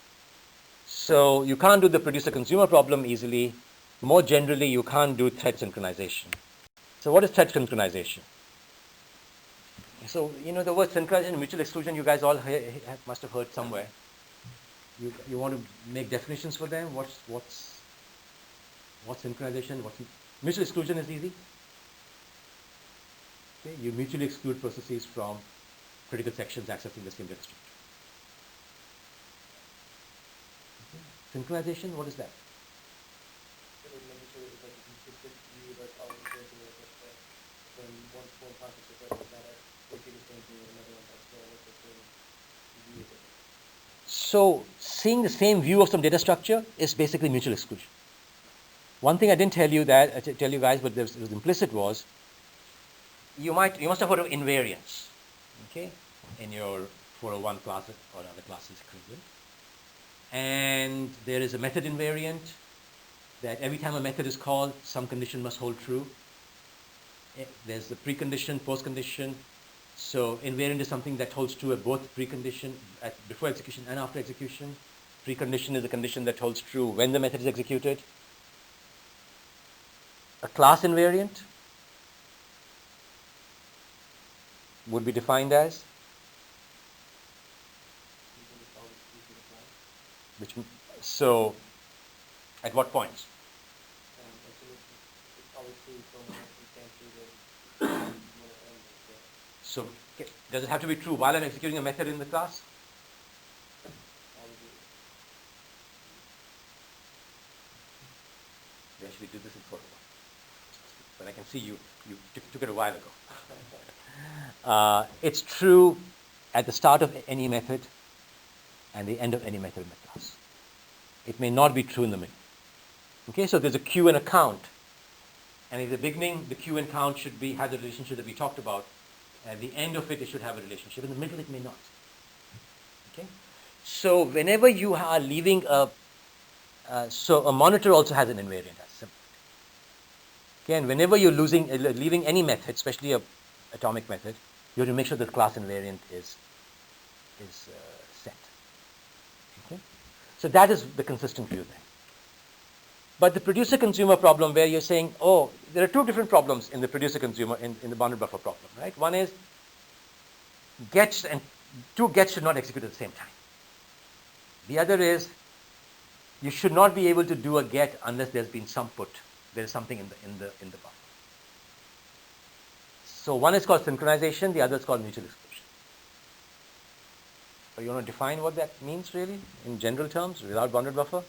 A: So you can't do the producer-consumer problem easily. More generally, you can't do thread synchronization. So what is thread synchronization? So, the word synchronization and mutual exclusion, you guys all must have heard somewhere. You want to make definitions for them? What's synchronization? Mutual exclusion is easy. Okay, you mutually exclude processes from critical sections accessing the same data structure. Okay. Synchronization, what is that? So seeing the same view of some data structure is basically mutual exclusion. One thing I didn't tell you guys, but it was implicit was, you must have heard of invariance, okay, in your 401 class or other classes equivalent. And there is a method invariant that every time a method is called, some condition must hold true. There's the precondition, postcondition. So invariant is something that holds true at both precondition, before execution and after execution. Precondition is a condition that holds true when the method is executed. A class invariant would be defined as so at what points? So does it have to be true while I'm executing a method in the class? We actually did this in 401. But I can see you took it a while ago. It's true at the start of any method and the end of any method in the class. It may not be true in the middle. Okay, so there's a queue and a count. And in the beginning, the queue and count should have the relationship that we talked about. At the end of it, it should have a relationship. In the middle, it may not. Okay, so whenever you are leaving so a monitor also has an invariant. That's simple. Okay, and whenever you're leaving any method, especially a atomic method, you have to make sure that the class invariant is set. Okay, so that is the consistent view then. But the producer-consumer problem, where you're saying, oh, there are two different problems in the producer-consumer in the bounded buffer problem, right? One is gets and two gets should not execute at the same time. The other is you should not be able to do a get unless there's been some put. There is something in the buffer. So one is called synchronization, the other is called mutual exclusion. So you want to define what that means really in general terms without bounded buffer?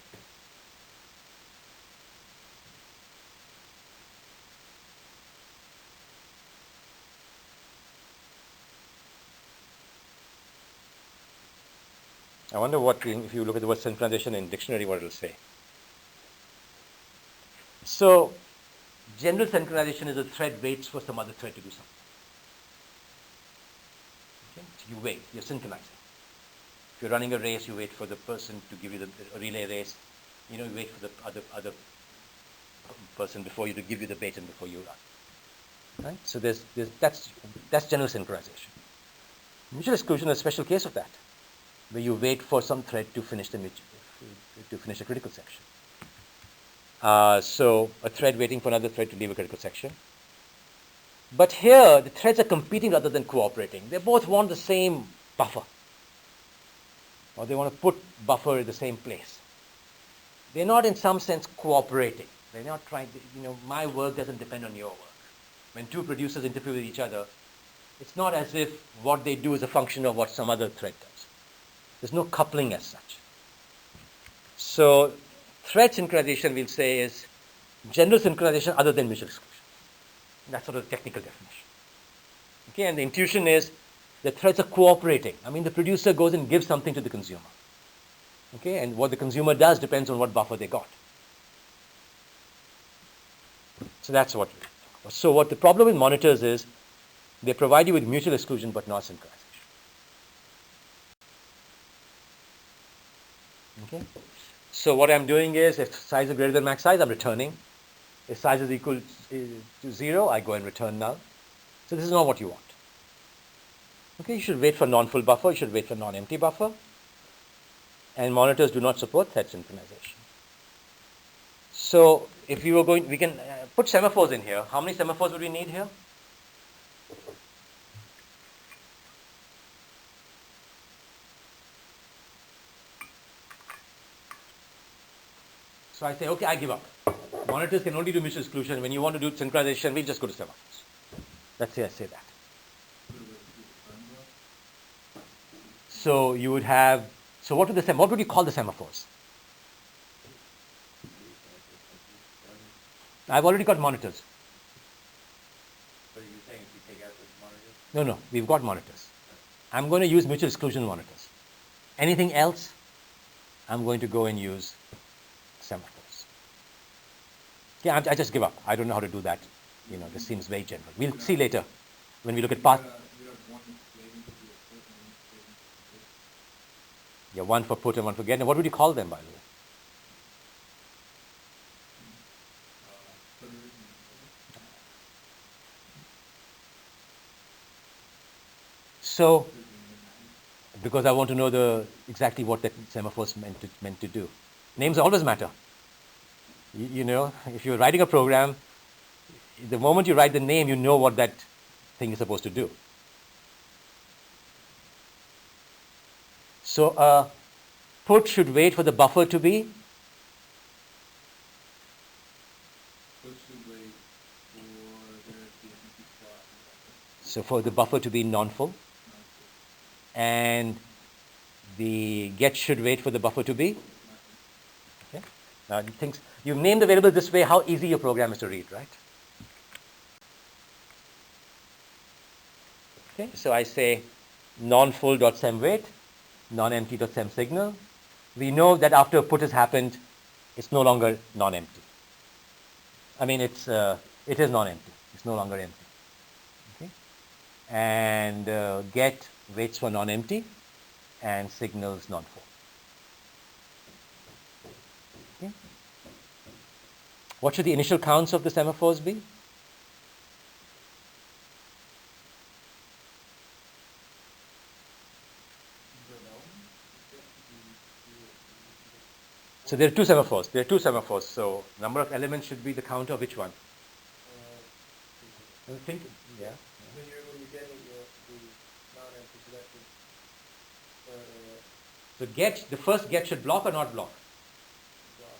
A: I wonder if you look at the word synchronization in dictionary, what it'll say. So, general synchronization is a thread waits for some other thread to do something. Okay? So you wait, you're synchronizing. If you're running a race, you wait for the person to give you a relay race. You wait for the other person before you to give you the baton before you run. Right? So that's general synchronization. Mutual exclusion is a special case of that, where you wait for some thread to finish a critical section. So a thread waiting for another thread to leave a critical section. But here, the threads are competing rather than cooperating. They both want the same buffer, or they want to put buffer in the same place. They're not in some sense cooperating. They're not trying to, my work doesn't depend on your work. When two producers interfere with each other, it's not as if what they do is a function of what some other thread does. There's no coupling as such. So thread synchronization, we'll say, is general synchronization other than mutual exclusion. That's sort of the technical definition. Okay, and the intuition is the threads are cooperating. I mean, the producer goes and gives something to the consumer. Okay, and what the consumer does depends on what buffer they got. So that's what. So what the problem with monitors is, they provide you with mutual exclusion but not synchronization. Okay. So what I'm doing is, if size is greater than max size, I'm returning. If size is equal to 0, I go and return null. So this is not what you want. Okay, you should wait for non-full buffer. You should wait for non-empty buffer. And monitors do not support thread synchronization. So if you were going, we can put semaphores in here. How many semaphores would we need here? So I say, okay, I give up. Monitors can only do mutual exclusion. When you want to do synchronization, we'll just go to semaphores. Let's say I say that. So you would have, so what would you call the semaphores? I've already got monitors.
C: So you're saying if you take out the monitors?
A: No, we've got monitors. I'm going to use mutual exclusion monitors. Anything else, I'm going to go and use semaphores. Yeah, I just give up. I don't know how to do that. This seems very general. We'll see later when we look at path. Yeah, one for put and one for get. And what would you call them, by the way? So, because I want to know exactly what that semaphore is meant to do. Names always matter. If you're writing a program, the moment you write the name, you know what that thing is supposed to do. So put should wait for the buffer to be?
C: Put should wait for there to be an empty spot in the buffer.
A: So for the buffer to be non-full. And the get should wait for the buffer to be? Okay. Now you've named the variable this way, how easy your program is to read, right? Okay, so I say non-full dot sem wait, non-empty dot sem signal. We know that after a put has happened, it's no longer non-empty. I mean, it is non-empty. It's no longer empty. Okay, and get waits for non-empty and signals non-full. Okay. What should the initial counts of the semaphores be? So there are two semaphores. There are two semaphores. So number of elements should be the count of which one? Think. Yeah.
B: When you're getting the non-empty, so that should
A: So get, the first get should block or not block?
B: block.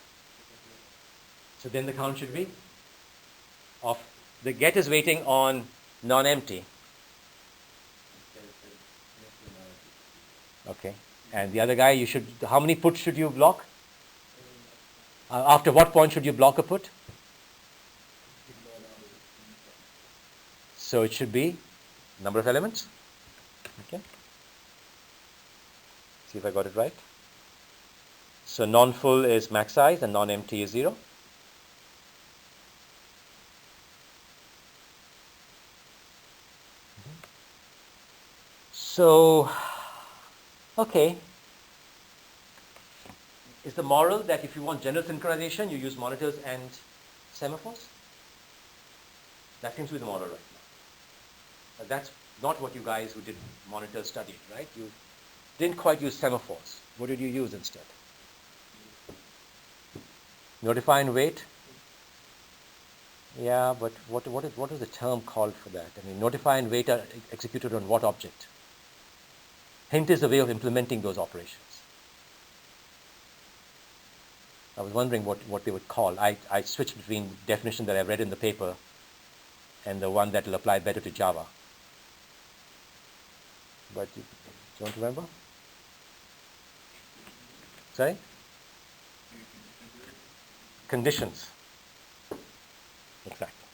A: So then the count should be of the get is waiting on non-empty. Okay. And the other guy, you should, how many puts should you block? After what point should you block a put? So it should be number of elements. Okay. See if I got it right. So non-full is max size and non-empty is 0. So, okay. Is the moral that if you want general synchronization, you use monitors and semaphores? That seems to be the moral right now. But that's not what you guys who did monitors studied, right? You didn't quite use semaphores. What did you use instead? Notify and wait? Yeah, but what is the term called for that? I mean, notify and wait are executed on what object? Hint is a way of implementing those operations. I was wondering what they would call. I switched between definition that I read in the paper and the one that will apply better to Java. But you don't remember? Sorry? Conditions. Exactly.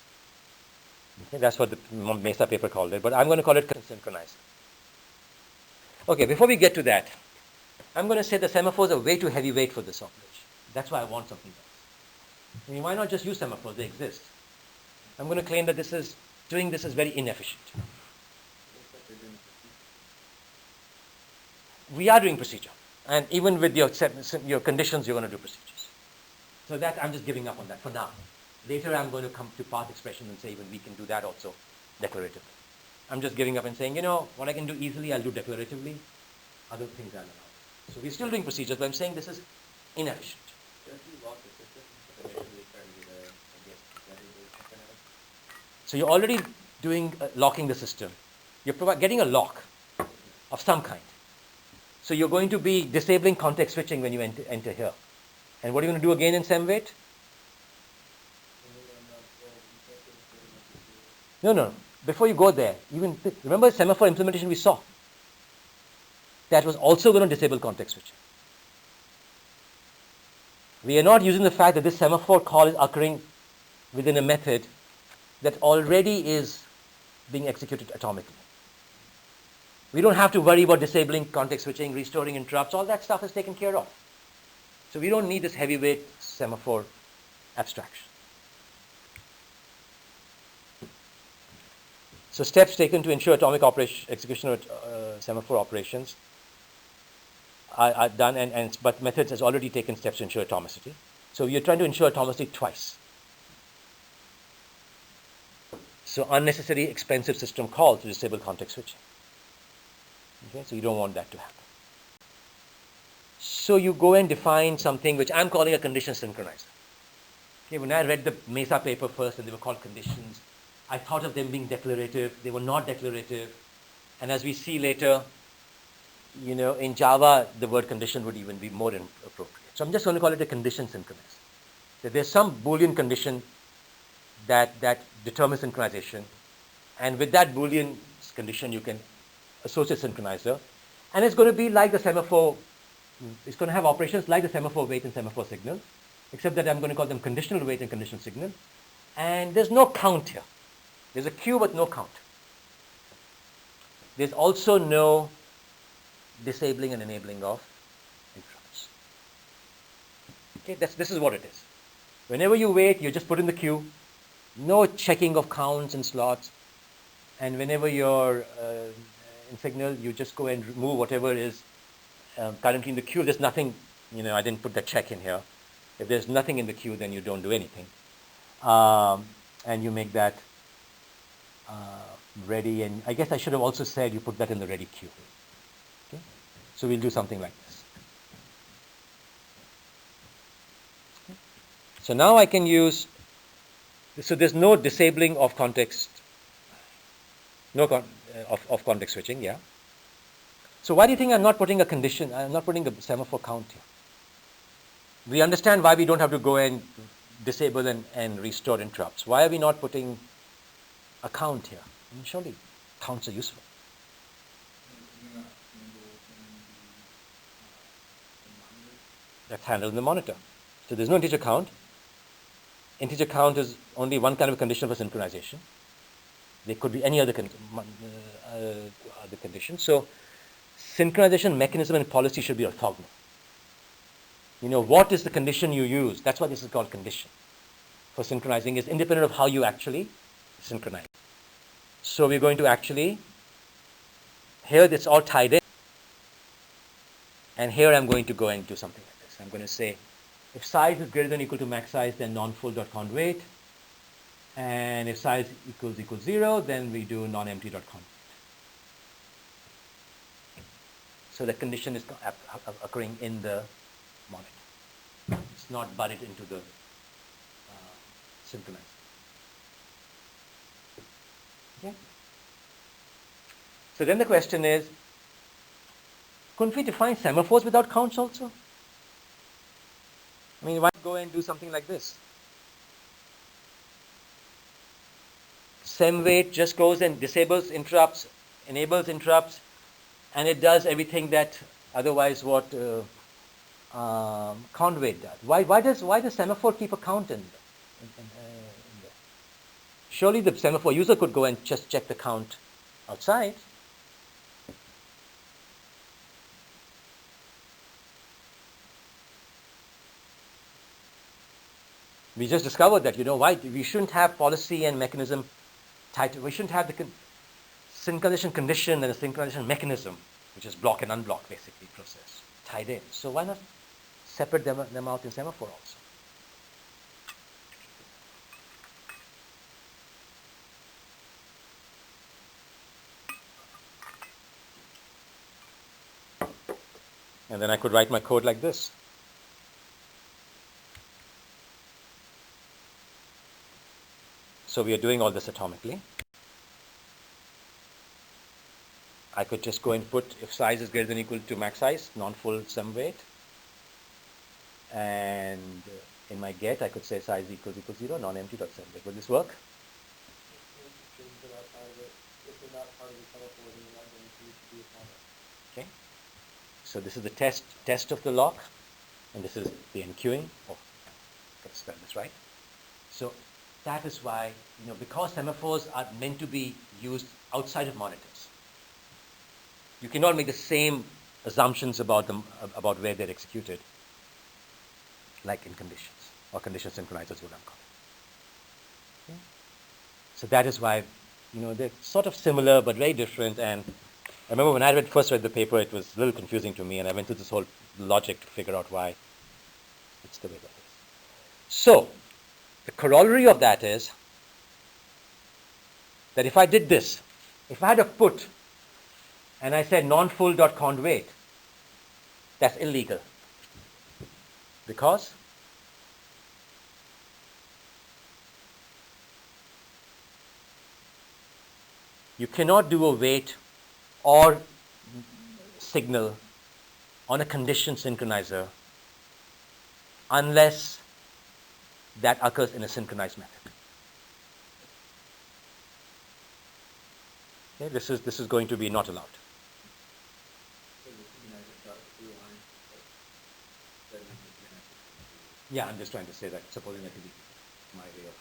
A: Okay, that's what the Mesa paper called it, but I'm going to call it synchronizer. Okay, before we get to that, I'm going to say the semaphores are way too heavyweight for this operation. That's why I want something else. I mean, why not just use semaphores? They exist. I'm going to claim that doing this is very inefficient. We are doing procedure. And even with your conditions, you're going to do procedures. So that I'm just giving up on that for now. Later I'm going to come to path expression and say even we can do that also declaratively. I'm just giving up and saying, what I can do easily, I'll do declaratively. Other things I'll allow. So we're still doing procedures, but I'm saying this is inefficient. So you're already doing locking the system. You're getting a lock of some kind. So you're going to be disabling context switching when you enter here. And what are you going to do again in SemWait? No. Before you go there, remember the semaphore implementation we saw? That was also going to disable context switching. We are not using the fact that this semaphore call is occurring within a method that already is being executed atomically. We don't have to worry about disabling context switching, restoring interrupts. All that stuff is taken care of. So we don't need this heavyweight semaphore abstraction. So steps taken to ensure atomic execution of semaphore operations are done, but methods has already taken steps to ensure atomicity. So you're trying to ensure atomicity twice. So unnecessary expensive system call to disable context switching. Okay, so you don't want that to happen. So you go and define something which I'm calling a condition synchronizer. Okay, when I read the Mesa paper first and they were called conditions, I thought of them being declarative. They were not declarative. And as we see later, in Java, the word condition would even be more appropriate. So I'm just going to call it a condition synchronizer. That there's some Boolean condition that determines synchronization. And with that Boolean condition, you can associate synchronizer. And it's going to be like the semaphore. It's going to have operations like the semaphore wait and semaphore signal, except that I'm going to call them conditional wait and conditional signal. And there's no count here. There's a queue but no count. There's also no disabling and enabling of interrupts. Okay, this is what it is. Whenever you wait, you just put in the queue. No checking of counts and slots. And whenever you're in signal, you just go and remove whatever is currently in the queue. There's nothing, I didn't put the check in here. If there's nothing in the queue, then you don't do anything. And you make that ready. And I guess I should have also said you put that in the ready queue. Okay? So we'll do something like this. Okay? So now I can use, so there's no disabling of context, of context switching, yeah. So why do you think I'm not putting a condition, I'm not putting a semaphore count here? We understand why we don't have to go and disable and restore interrupts. Why are we not putting a count here? I mean, surely counts are useful. That's handled in the monitor. So there's no integer count. Integer count is only one kind of condition for synchronization. There could be any other condition. So synchronization mechanism and policy should be orthogonal. What is the condition you use? That's why this is called condition. For synchronizing is independent of how you actually synchronize. So we're going to actually, here it's all tied in. And here I'm going to go and do something like this. I'm going to say, if size is greater than or equal to max size, then non-full.count weight. And if size equals 0, then we do non-empty.count. So the condition is occurring in the monitor. It's not buried into the synchronizer. Okay? So then the question is, couldn't we define semaphores without counts also? I mean, why go and do something like this? Sem weight just goes and disables interrupts, enables interrupts, and it does everything that otherwise what count weight does. Why does semaphore keep a count in there? Surely the semaphore user could go and just check the count outside. We just discovered that, why we shouldn't have policy and mechanism tied to, we shouldn't have the synchronization condition and the synchronization mechanism, which is block and unblock basically process, tied in. So why not separate them out in semaphore also? And then I could write my code like this. So we are doing all this atomically. I could just go and put, if size is greater than or equal to max size, non-full sem weight. And in my get, I could say size equals 0, non-empty.sem weight. Will this work? Okay. So this is the test of the lock, and this is the enqueuing. Oh, let's spell this right. So that is why, because semaphores are meant to be used outside of monitors, you cannot make the same assumptions about them, about where they're executed, like in conditions, or condition synchronizers, what I'm calling. Okay? So that is why, they're sort of similar but very different. And I remember when I first read the paper, it was a little confusing to me, and I went through this whole logic to figure out why it's the way that is. So the corollary of that is that if I did this, if I had a put and I said non-full.count weight, that's illegal. Because you cannot do a wait or signal on a condition synchronizer unless that occurs in a synchronized method. Okay, this is going to be not allowed. Yeah, I'm just trying to say that. Supposing that could be my way of.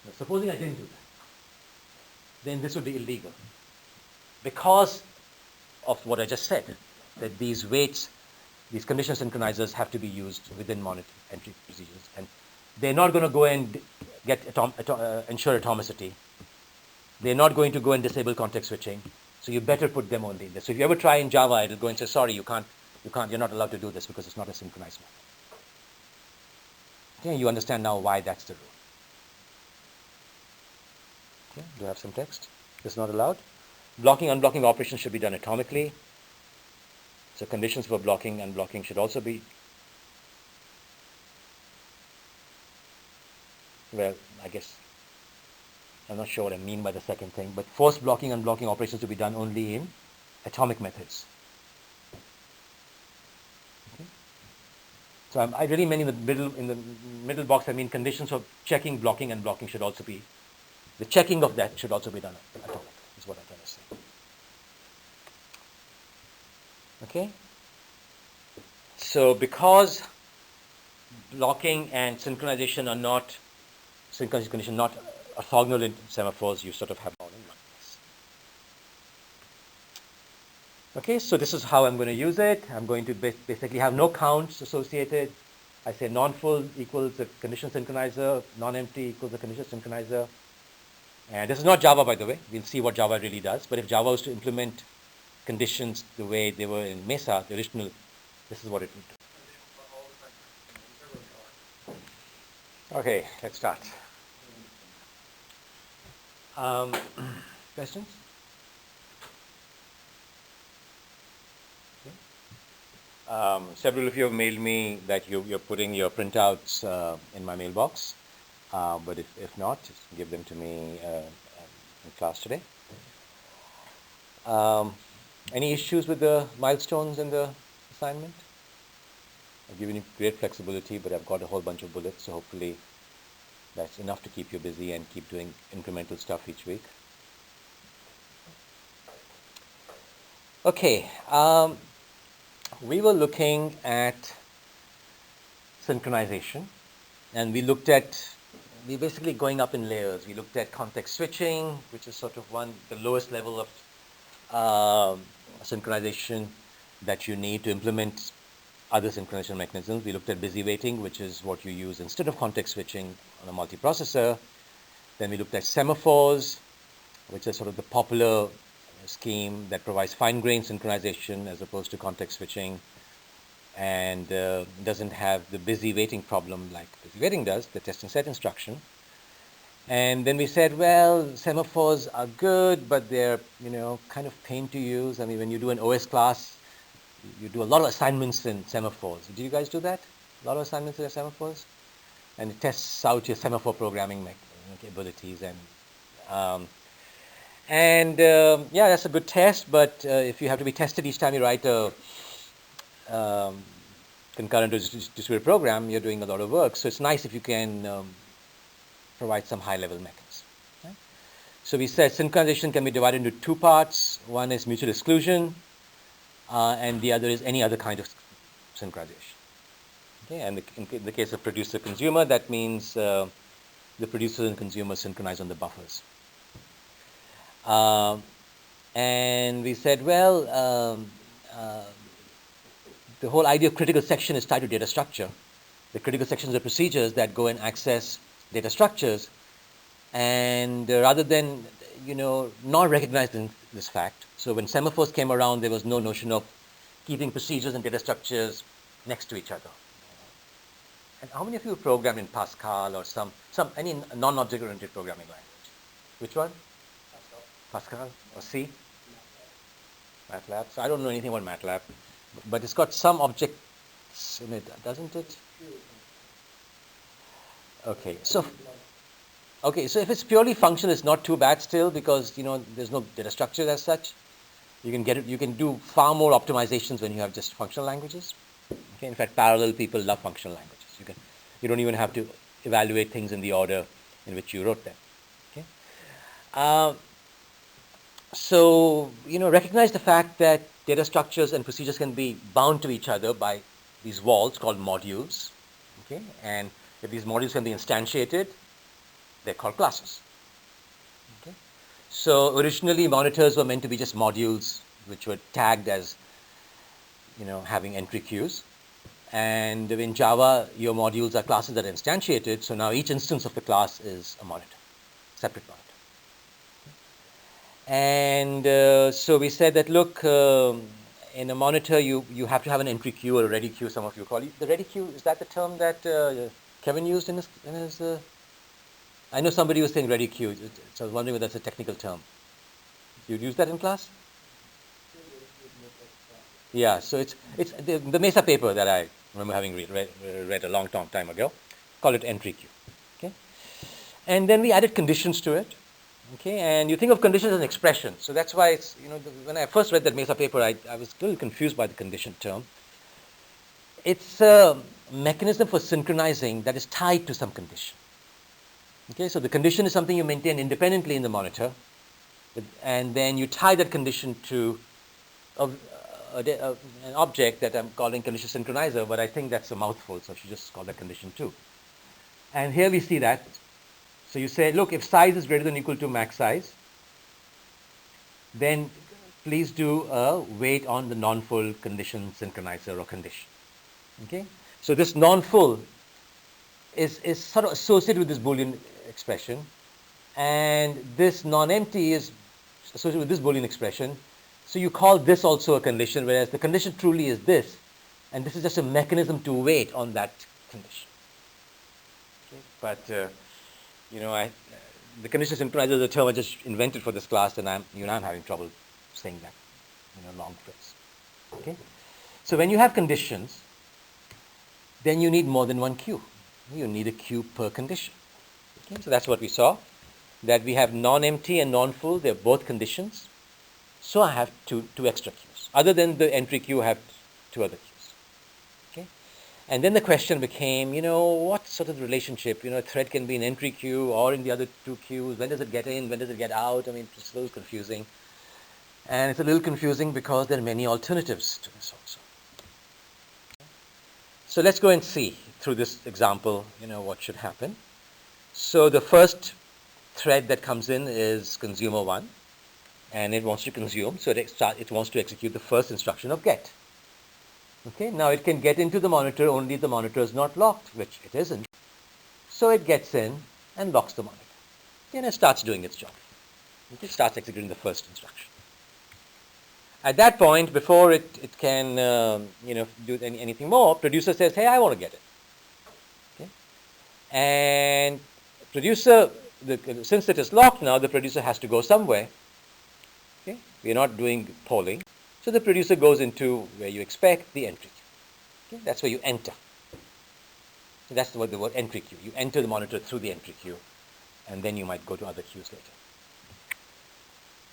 A: No, supposing I didn't do that. then this would be illegal. Because of what I just said, that these weights, these condition synchronizers have to be used within monitor entry procedures. And they're not going to go and get ensure atomicity. They're not going to go and disable context switching. So you better put them only in this. So if you ever try in Java, it'll go and say, sorry, you're not allowed to do this because it's not a synchronized method. Okay, you understand now why that's the rule. Okay, do I have some text? It's not allowed. Blocking, unblocking operations should be done atomically. So conditions for blocking, unblocking should also be, well, I guess, I'm not sure what I mean by the second thing, but forced blocking, unblocking operations to be done only in atomic methods. Okay. So I really meant in the middle box, I mean conditions for checking, blocking, and blocking should also be, the checking of that should also be done atomic, is what I'm trying to say. Okay? So because blocking and synchronization are not, synchronization condition not orthogonal in semaphores, you sort of have all in one place. Okay, so this is how I'm going to use it. I'm going to basically have no counts associated. I say non-full equals the condition synchronizer, non-empty equals the condition synchronizer. And this is not Java, by the way. We'll see what Java really does. But if Java was to implement conditions the way they were in Mesa, the original, this is what it would do. Okay, let's start. Questions? Okay. Several of you have mailed me that you're putting your printouts in my mailbox. But if not, just give them to me in class today. Any issues with the milestones in the assignment? I've given you great flexibility, but I've got a whole bunch of bullets, so hopefully that's enough to keep you busy and keep doing incremental stuff each week. Okay, we were looking at synchronization, and we're basically going up in layers. We looked at context switching, which is sort of the lowest level of synchronization that you need to implement other synchronization mechanisms. We looked at busy waiting, which is what you use instead of context switching on a multiprocessor. Then we looked at semaphores, which is sort of the popular scheme that provides fine-grained synchronization as opposed to context switching, and doesn't have the busy waiting problem like busy waiting does, the test and set instruction. And then we said, well, semaphores are good, but they're, kind of pain to use. I mean, when you do an OS class, you do a lot of assignments in semaphores. Do you guys do that? A lot of assignments in semaphores? And it tests out your semaphore programming abilities. Yeah, that's a good test, but if you have to be tested each time you write a concurrent distributed program, you're doing a lot of work. So it's nice if you can provide some high-level mechanisms. Okay? So we said synchronization can be divided into two parts. One is mutual exclusion, and the other is any other kind of synchronization. Okay? And in the case of producer-consumer, that means the producer and consumer synchronize on the buffers. And we said, well, the whole idea of critical section is tied to data structure. The critical sections are procedures that go and access data structures, and rather than not recognizing this fact. So when semaphores came around, there was no notion of keeping procedures and data structures next to each other. And how many of you programmed in Pascal or any non-object oriented programming language? Which one? Pascal or C? MATLAB. So I don't know anything about MATLAB, but it's got some objects in it, doesn't it? Okay, so if it's purely functional, it's not too bad still, because there's no data structure as such. You can do far more optimizations when you have just functional languages. Okay, in fact, parallel people love functional languages. You don't even have to evaluate things in the order in which you wrote them. Okay. So recognize the fact that data structures and procedures can be bound to each other by these walls called modules. Okay, and if these modules can be instantiated, they're called classes. Okay, So originally monitors were meant to be just modules which were tagged as, having entry queues. And in Java, your modules are classes that are instantiated, so now each instance of the class is a monitor, separate monitor. And so we said that, look, in a monitor, you have to have an entry queue or a ready queue, some of you call it. The ready queue, is that the term that Kevin used in his I know somebody was saying ready queue, so I was wondering whether that's a technical term. You'd use that in class? Yeah, so it's the Mesa paper that I remember having read a long time ago, call it entry queue. Okay, and then we added conditions to it. Okay, and you think of conditions as an expression, so that's why it's, when I first read that Mesa paper, I was a little confused by the condition term. It's a mechanism for synchronizing that is tied to some condition. Okay, so the condition is something you maintain independently in the monitor, and then you tie that condition to an object that I'm calling condition synchronizer, but I think that's a mouthful, so I should just call that condition 2. And here we see that. So you say, look, if size is greater than or equal to max size, then please do a wait on the non-full condition synchronizer or condition. Okay, so this non-full is sort of associated with this Boolean expression, and this non-empty is associated with this Boolean expression. So you call this also a condition, whereas the condition truly is this, and this is just a mechanism to wait on that condition. Okay? But the condition synchronizer is a term I just invented for this class, and I'm having trouble saying that long phrase. Okay, so when you have conditions, then you need more than one queue. You need a queue per condition. Okay, so that's what we saw, that we have non-empty and non-full. They're both conditions. So I have two extra queues. Other than the entry queue, I have 2 other queues. Okay, and then the question became, what sort of relationship? A thread can be in entry queue or in the other 2 queues. When does it get in? When does it get out? I mean, it's a little confusing. And it's a little confusing because there are many alternatives to this also. So let's go and see through this example, what should happen. So the first thread that comes in is consumer 1, and it wants to consume, so it wants to execute the first instruction of get. Okay, now it can get into the monitor only if the monitor is not locked, which it isn't. So it gets in and locks the monitor. Then it starts doing its job. It starts executing the first instruction. At that point, before it can do anything more, producer says, hey, I want to get it. Okay? And producer, since it is locked now, the producer has to go somewhere. Okay? We are not doing polling. So the producer goes into where you expect, the entry queue. Okay? That's where you enter. So that's the word entry queue. You enter the monitor through the entry queue, and then you might go to other queues later.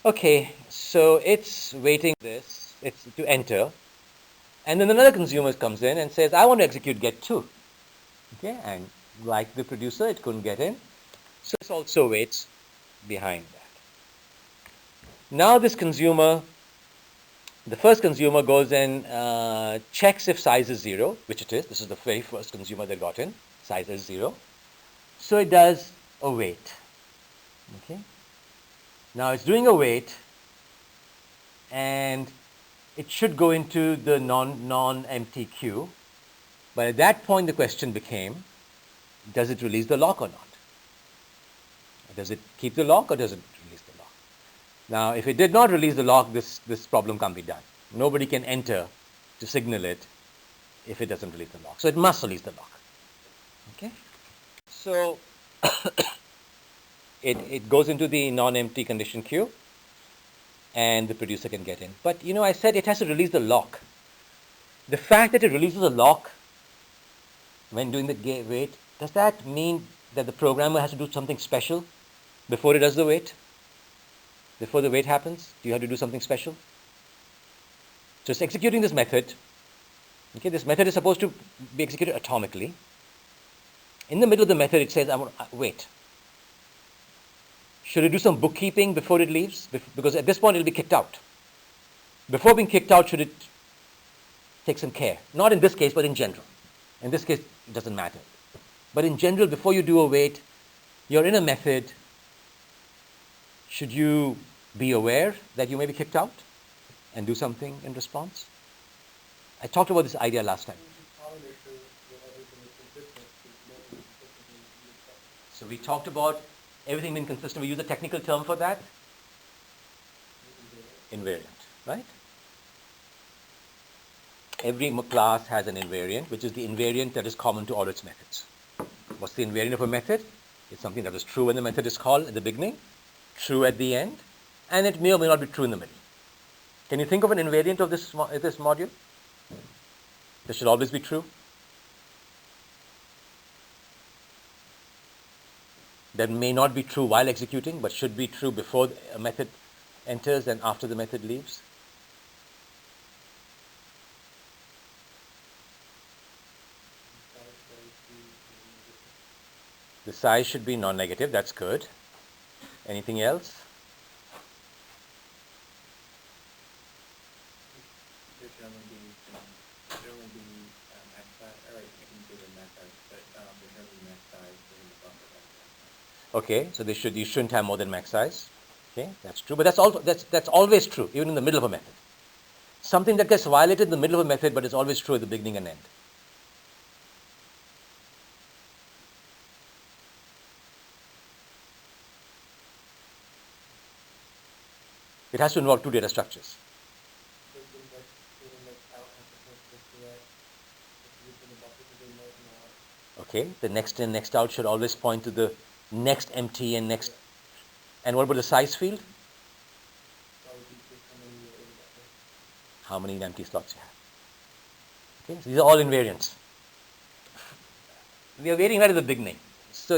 A: Okay, so it's waiting it's to enter, and then another consumer comes in and says, I want to execute get 2. Okay, and like the producer, it couldn't get in, so this also waits behind that. Now this consumer, the first consumer goes and checks if size is 0, which it is. This is the very first consumer that got in. Size is 0. So it does a wait. Okay. Now it's doing a wait, and it should go into the non-empty queue. But at that point, the question became, does it release the lock or not? Does it keep the lock or does it release the lock? Now, if it did not release the lock, this problem can't be done. Nobody can enter to signal it if it doesn't release the lock. So it must release the lock. Okay? So it goes into the non-empty condition queue, and the producer can get in. But I said it has to release the lock. The fact that it releases a lock when doing the wait, does that mean that the programmer has to do something special before it does the wait? Before the wait happens, do you have to do something special? So it's executing this method. Okay, this method is supposed to be executed atomically. In the middle of the method, it says, I want to wait. Should it do some bookkeeping before it leaves? Because at this point, it will be kicked out. Before being kicked out, should it take some care? Not in this case, but in general. In this case, it doesn't matter. But in general, before you do a wait, you're in a method. should you be aware that you may be kicked out and do something in response? I talked about this idea last time.
B: You should probably make sure that everything is consistent, because you don't need consistency in the instructions.
A: So we talked about everything being consistent. We use a technical term for that. Invariant, right? Every class has an invariant, which is the invariant that is common to all its methods. What's the invariant of a method? It's something that is true when the method is called at the beginning, true at the end, and it may or may not be true in the middle. Can you think of an invariant of this module? This should always be true. That may not be true while executing, but should be true before a method enters and after the method leaves. The size should be non-negative. That's good. Anything else?
D: There should only be max size, or you can do the max size, but there should only be max size within the buffer.
A: Okay, so you shouldn't have more than max size. Okay, that's true, but that's always true, even in the middle of a method. Something that gets violated in the middle of a method, but is always true at the beginning and end. It has to involve two data structures. Okay, the next in, next out should always point to the next empty and next. And what about the size field? How many empty slots you have. Okay, so these are all invariants. We are waiting right at the beginning. So,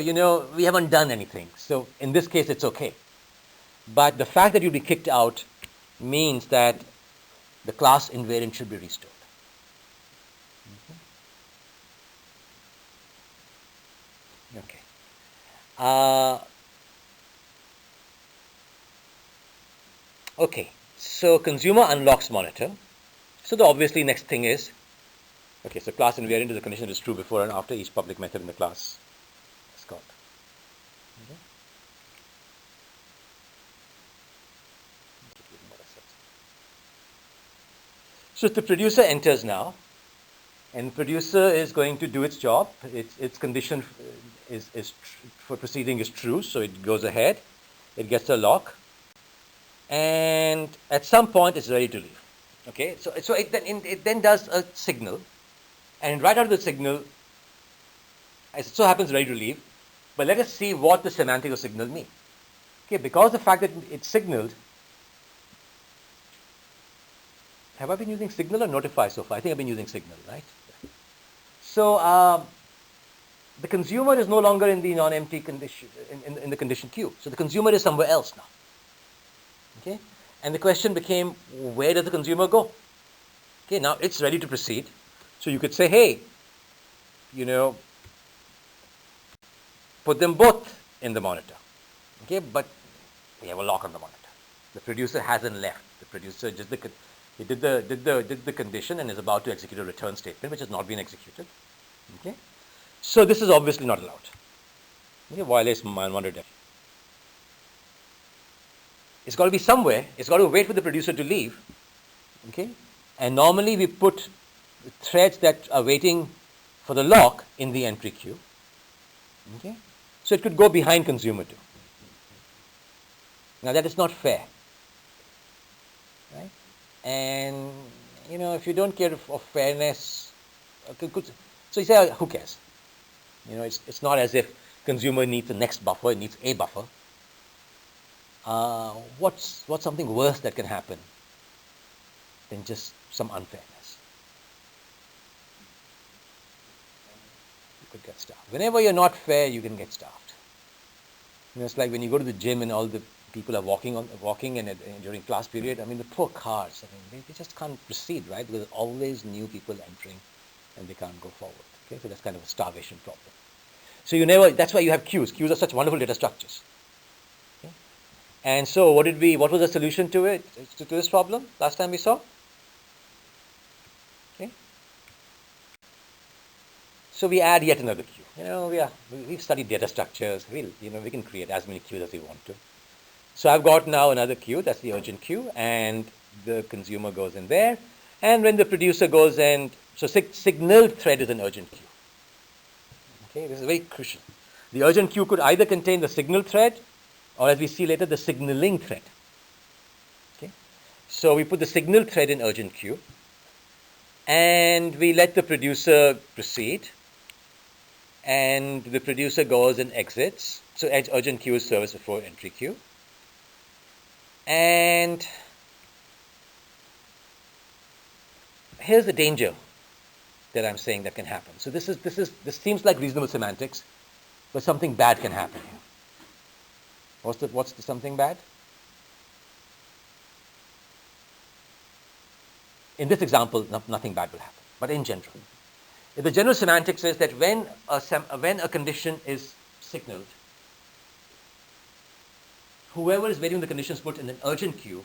A: we haven't done anything. So, in this case, it's okay. But the fact that you'll be kicked out means that the class invariant should be restored. Okay. Okay. So consumer unlocks monitor. So the obviously next thing is, okay, so class invariant is a condition that is true before and after each public method in the class is called. Okay. So the producer enters now, and producer is going to do its job. Its condition for proceeding is true, so it goes ahead. It gets a lock, and at some point it's ready to leave. Okay, so it then does a signal, and right out of the signal, as it so happens, ready to leave. But let us see what the semantic of signal means. Okay, because the fact that it signaled. Have I been using signal or notify so far? I think I've been using signal, right? So the consumer is no longer in the non-empty condition, in the condition queue. So the consumer is somewhere else now. Okay? And the question became, where does the consumer go? Okay, now it's ready to proceed. So you could say, hey, put them both in the monitor. Okay, but we have a lock on the monitor. The producer hasn't left. The producer just he did the condition and is about to execute a return statement, which has not been executed. Okay, so this is obviously not allowed. Okay, violates monitor definition. It's got to be somewhere. It's got to wait for the producer to leave. Okay, and normally we put threads that are waiting for the lock in the entry queue. Okay, so it could go behind consumer too. Now that is not fair, right? And if you don't care for fairness, so you say, who cares? It's not as if consumer needs the next buffer; it needs a buffer. What's something worse that can happen than just some unfairness? You could get starved. Whenever you're not fair, you can get starved. It's like when you go to the gym and all the people are walking and during class period. I mean, the poor cars. I mean, they just can't proceed, right? Because there's always new people entering, and they can't go forward. Okay, so that's kind of a starvation problem. So that's why you have queues. Queues are such wonderful data structures. Okay? And so what was the solution to it, to this problem last time we saw? Okay. So we add yet another queue. We've studied data structures. We can create as many queues as we want to. So I've got now another queue, that's the urgent queue, and the consumer goes in there. And when the producer goes in, so signal thread is an urgent queue. Okay, this is very crucial. The urgent queue could either contain the signal thread, or as we see later, the signaling thread. Okay, so we put the signal thread in urgent queue, and we let the producer proceed, and the producer goes and exits. So urgent queue is service before entry queue. And here's the danger that I'm saying that can happen. So this seems like reasonable semantics, but something bad can happen here. What's the something bad? In this example, nothing bad will happen, but in general. The general semantics is that when a condition is signaled, whoever is waiting the conditions put in an urgent queue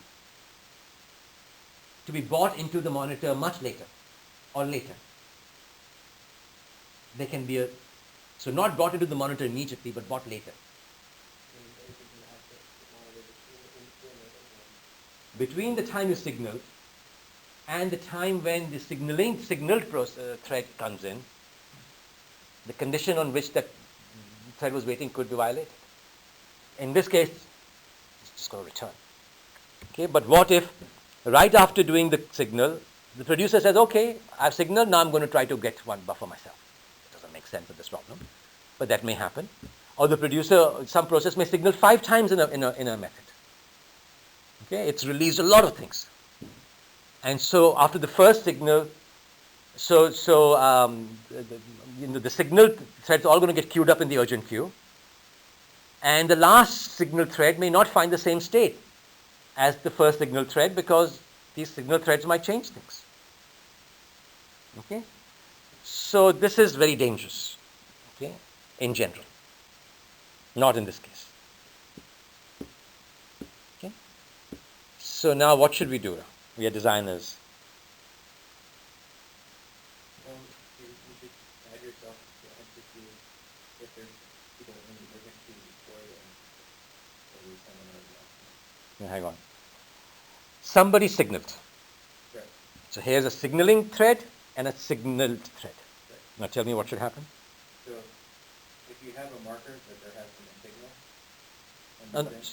A: to be brought into the monitor much later or later. They can be so not brought into the monitor immediately, but brought later. Between the time you signaled and the time when the signaled thread comes in, the condition on which that thread was waiting could be violated. In this case, it's just going to return. Okay, but what if right after doing the signal, the producer says, okay, I've signaled, now I'm going to try to get one buffer myself. It doesn't make sense with this problem, but that may happen. Or the producer, some process may signal 5 times in a method. Okay, it's released a lot of things. And so after the first signal, the signal threads are all going to get queued up in the urgent queue. And the last signal thread may not find the same state as the first signal thread because these signal threads might change things. Okay? So this is very dangerous, okay, in general. Not in this case. Okay? So now what should we do now? We are designers.
D: You should add yourself to entity if there's people in the urgency before you or there's someone else.
A: Now, hang on. Somebody signaled.
D: Right.
A: So here's a signaling thread and a signaled thread.
D: Right.
A: Now tell me what should happen.
D: So if you have a marker that there has been a signal, and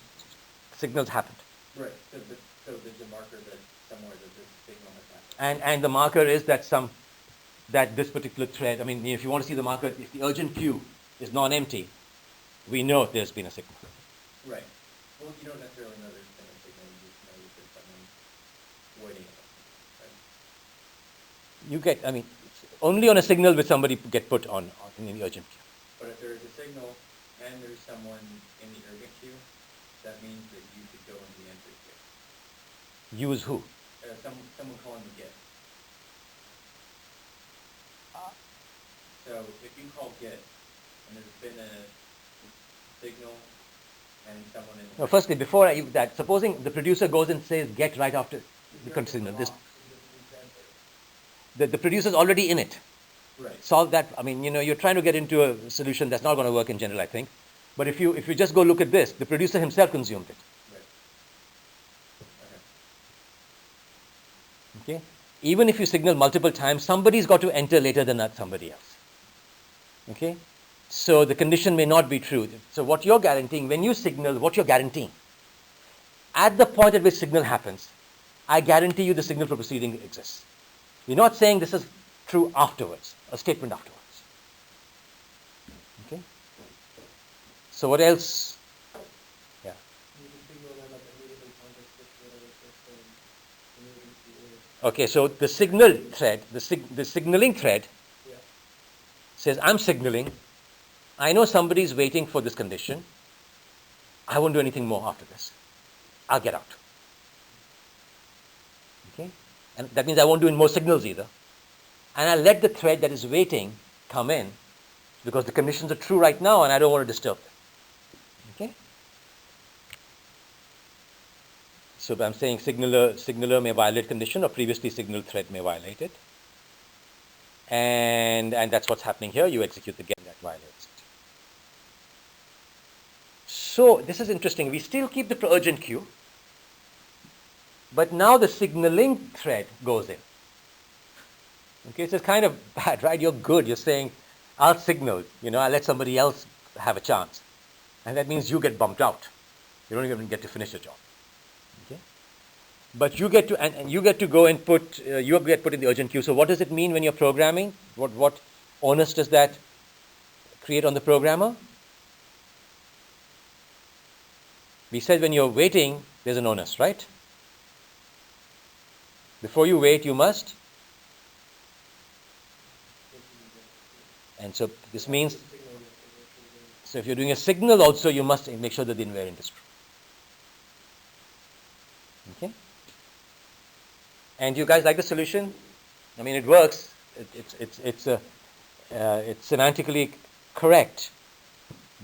A: Signals happened.
D: right. So there's a marker that somewhere that this signal has happened.
A: And the marker is that this particular thread, I mean, if you want to see the marker, if the urgent queue is non-empty, we know there's been a signal.
D: Right. Well, you don't necessarily know there's been a signal. You just know that there's someone waiting at it. Right?
A: You get, I mean, only on a signal will somebody get put on in the urgent queue.
D: But if there is a signal and there's someone in the urgent queue, that means that you should go into the entry queue.
A: Use who?
D: Someone calling the get. So if you call get and there's been a signal and someone in the
A: No, firstly, before that, supposing the producer goes and says get right after the signal. The producer's already in it.
D: right.
A: Solve that. I mean, you're trying to get into a solution that's not going to work in general, I think. But if you just go look at this, the producer himself consumed it.
D: Right.
A: Okay? Even if you signal multiple times, somebody's got to enter later than somebody else. Okay? So the condition may not be true. So what you're guaranteeing, when you signal, what you're guaranteeing, at the point at which signal happens, I guarantee you the signal for proceeding exists. You're not saying this is true afterwards, a statement afterwards. Okay? So what else? Yeah.
B: You can signal them like immediately context switch whatever system emergency is.
A: Okay, so the signal thread, the signaling thread
B: Yeah.
A: says, I'm signaling, I know somebody's waiting for this condition, I won't do anything more after this. I'll get out. Okay? And that means I won't do any more signals either. And I'll let the thread that is waiting come in because the conditions are true right now and I don't want to disturb them. Okay? So I'm saying signaler may violate condition or previously signaled thread may violate it. And that's what's happening here. You execute the get that violates it. So this is interesting. We still keep the urgent queue, but now the signaling thread goes in. Okay, so it's kind of bad, right? You're good. You're saying, I'll signal, I'll let somebody else have a chance. And that means you get bumped out. You don't even get to finish the job. Okay? But you get to, and you get to go and you get put in the urgent queue. So what does it mean when you're programming? What onus does that create on the programmer? We said when you're waiting, there's an onus, right? Before you wait, you must. And so this means, so if you're doing a signal also, you must make sure that the invariant is true. Okay? And you guys like the solution? I mean, it works. It's semantically correct.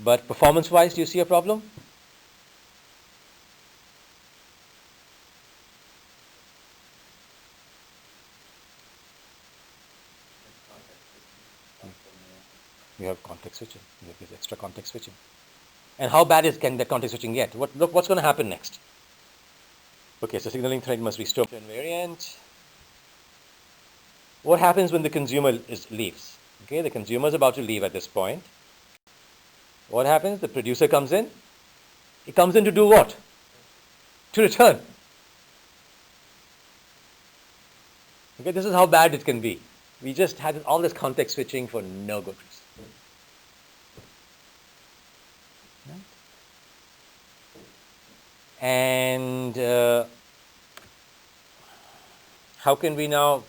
A: But performance-wise, do you see a problem? You have context switching. You have this extra context switching. And how bad can that context switching get? Look what's going to happen next. Okay, so signaling thread must be stored to invariant. What happens when the consumer leaves? Okay, the consumer is about to leave at this point. What happens? The producer comes in. He comes in to do what? To return. Okay, this is how bad it can be. We just had all this context switching for no good reason. And how can we now?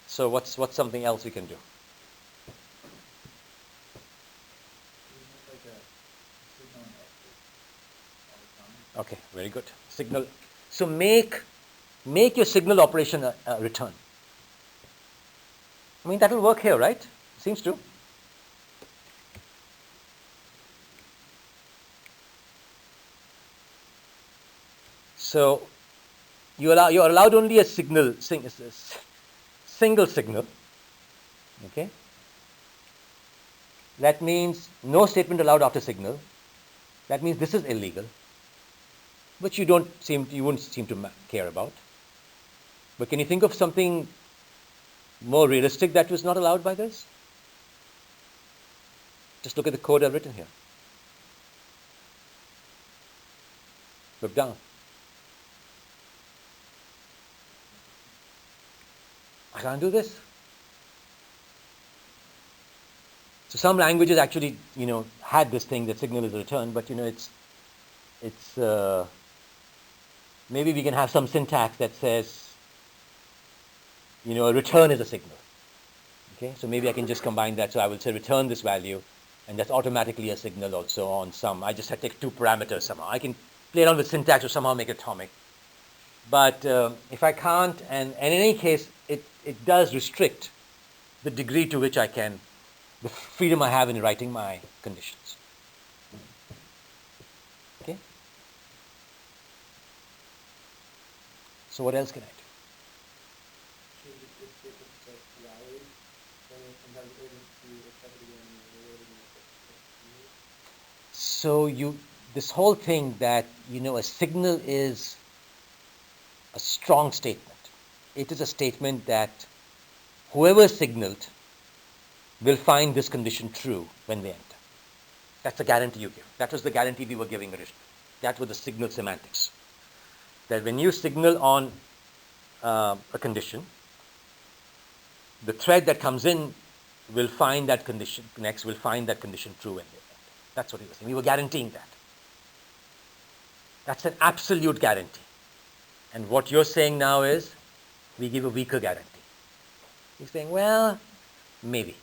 A: So what's something else we can do? Okay, very good. Signal. So make your signal operation a return. I mean, that will work here, right? Seems to. So you're allowed only a single signal. Okay. That means no statement allowed after signal. That means this is illegal, which you wouldn't seem to care about. But can you think of something more realistic that was not allowed by this? Just look at the code I've written here. Look down. I can't do this. So some languages actually, had this thing that signal is a return, but it's maybe we can have some syntax that says, a return is a signal. Okay, so maybe I can just combine that. So I will say return this value, and that's automatically a signal also on some. I just have to take two parameters somehow. I can play around with syntax or somehow make it atomic. But if I can't, and in any case, it does restrict the degree to which the freedom I have in writing my conditions. Okay? So what else can I do? So this whole thing that, a signal is a strong statement. It is a statement that whoever signaled will find this condition true when they enter. That's the guarantee you give. That was the guarantee we were giving originally. That was the signal semantics. That when you signal on a condition, the thread that comes in will find that condition, will find that condition true when they enter. That's what he was saying. We were guaranteeing that. That's an absolute guarantee. And what you're saying now is, we give a weaker guarantee. He's saying, well, maybe.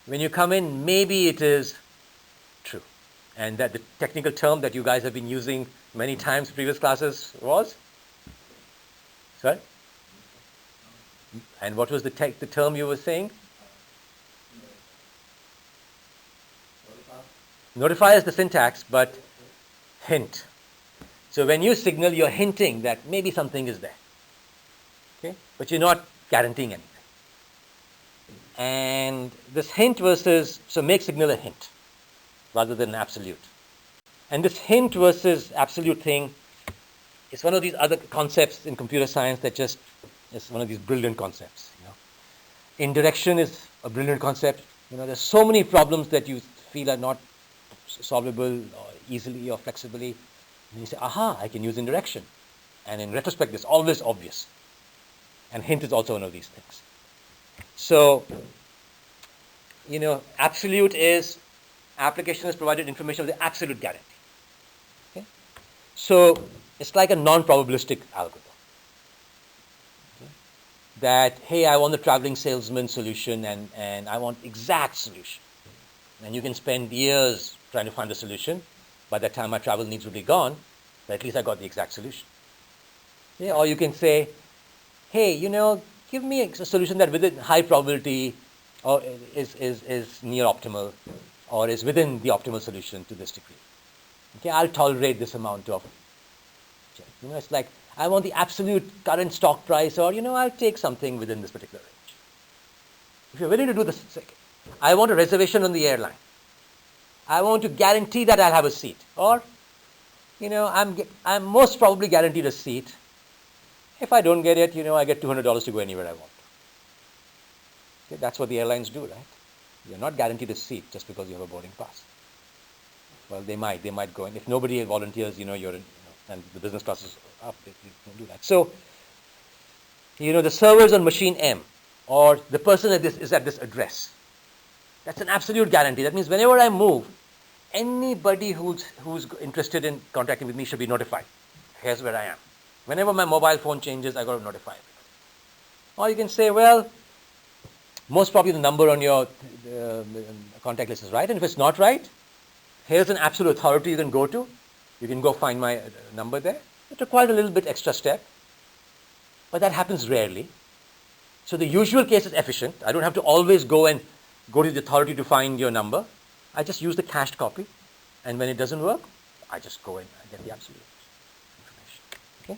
A: When you come in, maybe it is true. And that the technical term that you guys have been using many times in previous classes was? Sorry? And what was the term you were saying? Notify is the syntax, but hint. So when you signal, you're hinting that maybe something is there. Okay? But you're not guaranteeing anything. And this hint so make signal a hint. rather than an absolute. And this hint versus absolute thing is one of these other concepts in computer science that just is one of these brilliant concepts. Indirection is a brilliant concept. There's so many problems that you feel are not solvable or easily or flexibly. And you say, aha, I can use indirection. And in retrospect, it's always obvious. And hint is also one of these things. So, absolute is application has provided information with the absolute guarantee. Okay? So, it's like a non-probabilistic algorithm. Okay? That, hey, I want the traveling salesman solution and I want exact solution. And you can spend years trying to find the solution. By the time my travel needs will be gone, but at least I got the exact solution. Yeah, or you can say, hey, give me a solution that within high probability or is near optimal or is within the optimal solution to this degree. Okay, I'll tolerate this amount of check. It's like I want the absolute current stock price, or I'll take something within this particular range. If you're willing to do this, I want a reservation on the airline. I want to guarantee that I'll have a seat, or I'm most probably guaranteed a seat. If I don't get it, I get $200 to go anywhere I want. Okay, that's what the airlines do, right? You're not guaranteed a seat just because you have a boarding pass. Well, they might go, and if nobody volunteers, you're in, and the business class is up, they don't do that. So, the server's on machine M, or the person is at this address. That's an absolute guarantee. That means whenever I move, anybody who's interested in contacting with me should be notified. Here's where I am. Whenever my mobile phone changes, I got to notify everybody. Or you can say, well, most probably the number on your contact list is right, and if it's not right, here's an absolute authority you can go to. You can go find my number there. It requires a little bit extra step, but that happens rarely. So the usual case is efficient. I don't have to always go to the authority to find your number. I just use the cached copy, and when it doesn't work, I just go in and get the absolute information. Okay?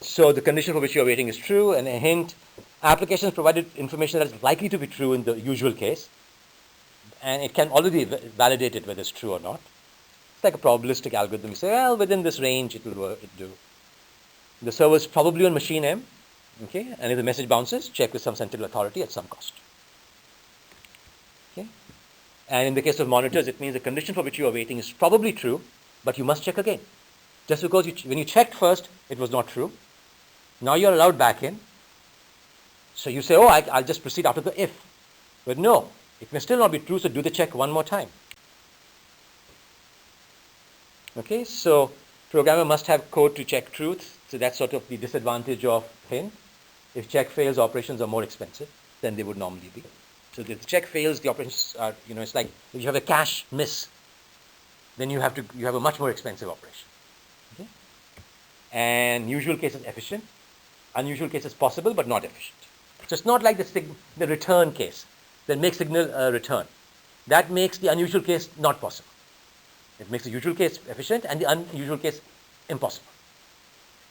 A: So the condition for which you are waiting is true, and a hint, applications provided information that is likely to be true in the usual case, and it can already be validated whether it's true or not. It's like a probabilistic algorithm. You say, well, within this range, it will work, it do. The server is probably on machine M, okay, and if the message bounces, check with some central authority at some cost. Okay? And in the case of monitors, it means the condition for which you are waiting is probably true, but you must check again. Just because when you checked first, it was not true. Now you're allowed back in. So you say, oh, I'll just proceed after the if. But no, it may still not be true, so do the check one more time. Okay, so programmer must have code to check truth. So that's sort of the disadvantage of hint. If check fails, operations are more expensive than they would normally be. So if the check fails, the operations are, it's like if you have a cache miss, then you have a much more expensive operation. Okay? And usual case is efficient. Unusual case is possible but not efficient. So it's not like the return case that makes signal a return. That makes the unusual case not possible. It makes the usual case efficient and the unusual case impossible.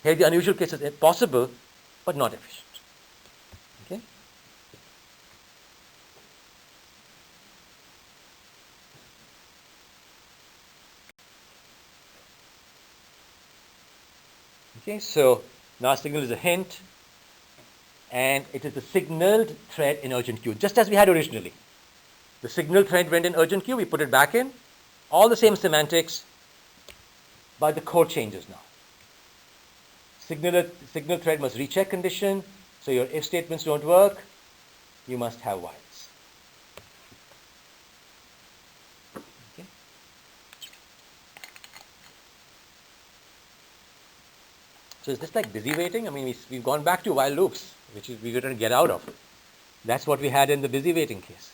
A: Here the unusual case is possible but not efficient. Okay? Okay, so now signal is a hint, and it is the signaled thread in urgent queue, just as we had originally. The signal thread went in urgent queue, we put it back in, all the same semantics, but the code changes now. Signal thread must recheck condition, so your if statements don't work, you must have whiles. Okay. So is this like busy waiting? I mean, we've gone back to while loops, which we were trying to get out of. That's what we had in the busy waiting case.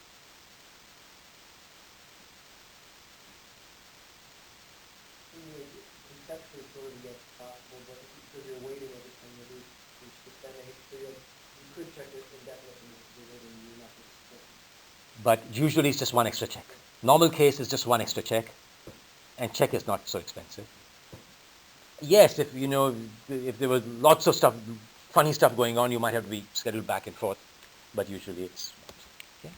B: Conceptually, sort of yes, possible, but because you're waiting every time you reach the setting, so you could check it indefinitely if you're waiting, you're not going to check.
A: But usually it's just one extra check. Normal case is just one extra check, and check is not so expensive. Yes, if if there was lots of stuff, funny stuff going on, you might have to be scheduled back and forth, but usually it's okay.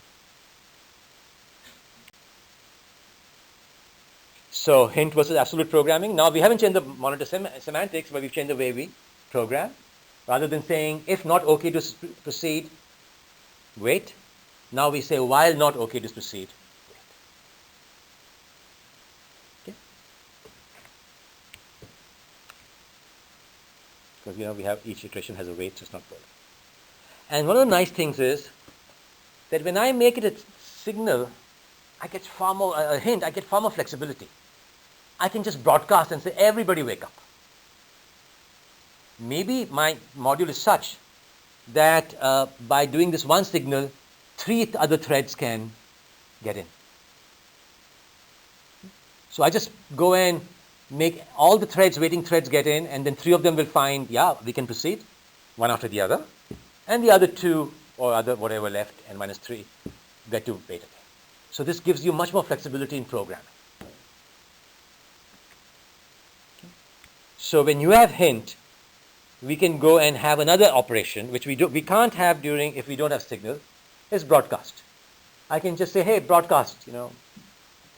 A: So hint versus absolute programming. Now we haven't changed the monitor semantics, but we've changed the way we program. Rather than saying if not okay to proceed, wait. Now we say while not okay to proceed, wait. Okay. Because we have each iteration has a wait, so it's not good. And one of the nice things is that when I make it a signal, I get far more a hint. I get far more flexibility. I can just broadcast and say, everybody wake up. Maybe my module is such that by doing this one signal, 3 other threads can get in. So I just go and make all the threads, waiting threads get in, and then 3 of them will find, yeah, we can proceed, one after the other. And the other 2 or other whatever left, and minus 3, get to wait again. So this gives you much more flexibility in programming. So when you have hint, we can go and have another operation, which we can't have during, if we don't have signal, is broadcast. I can just say, hey, broadcast,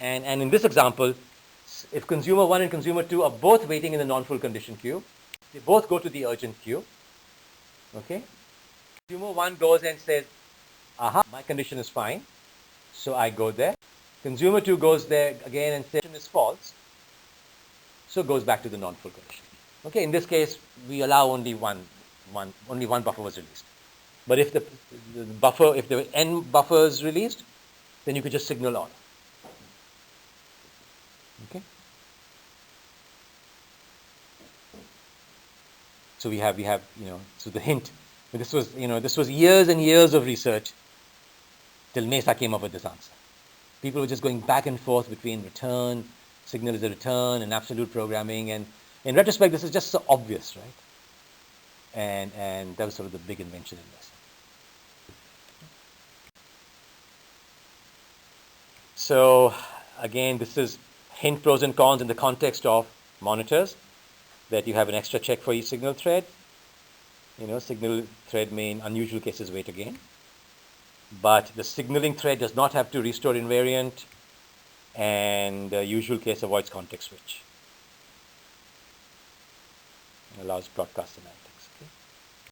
A: and in this example, if consumer 1 and consumer 2 are both waiting in the non-full condition queue, they both go to the urgent queue, okay? Consumer 1 goes and says, aha, my condition is fine, so I go there. Consumer 2 goes there again and says, condition is false, so goes back to the non-full condition. Okay, in this case, we allow only one buffer was released. But if the buffer, if the n buffer is released, then you could just signal all. Okay. So we have so the hint. This was years and years of research till Mesa came up with this answer. People were just going back and forth between return, signal is a return, and absolute programming. And in retrospect, this is just so obvious, right? And that was sort of the big invention in this. So again, this is hint pros and cons in the context of monitors, that you have an extra check for each signal thread. Signal thread may in unusual cases wait again. But the signaling thread does not have to restore invariant, and the usual case avoids context switch. It allows broadcast semantics.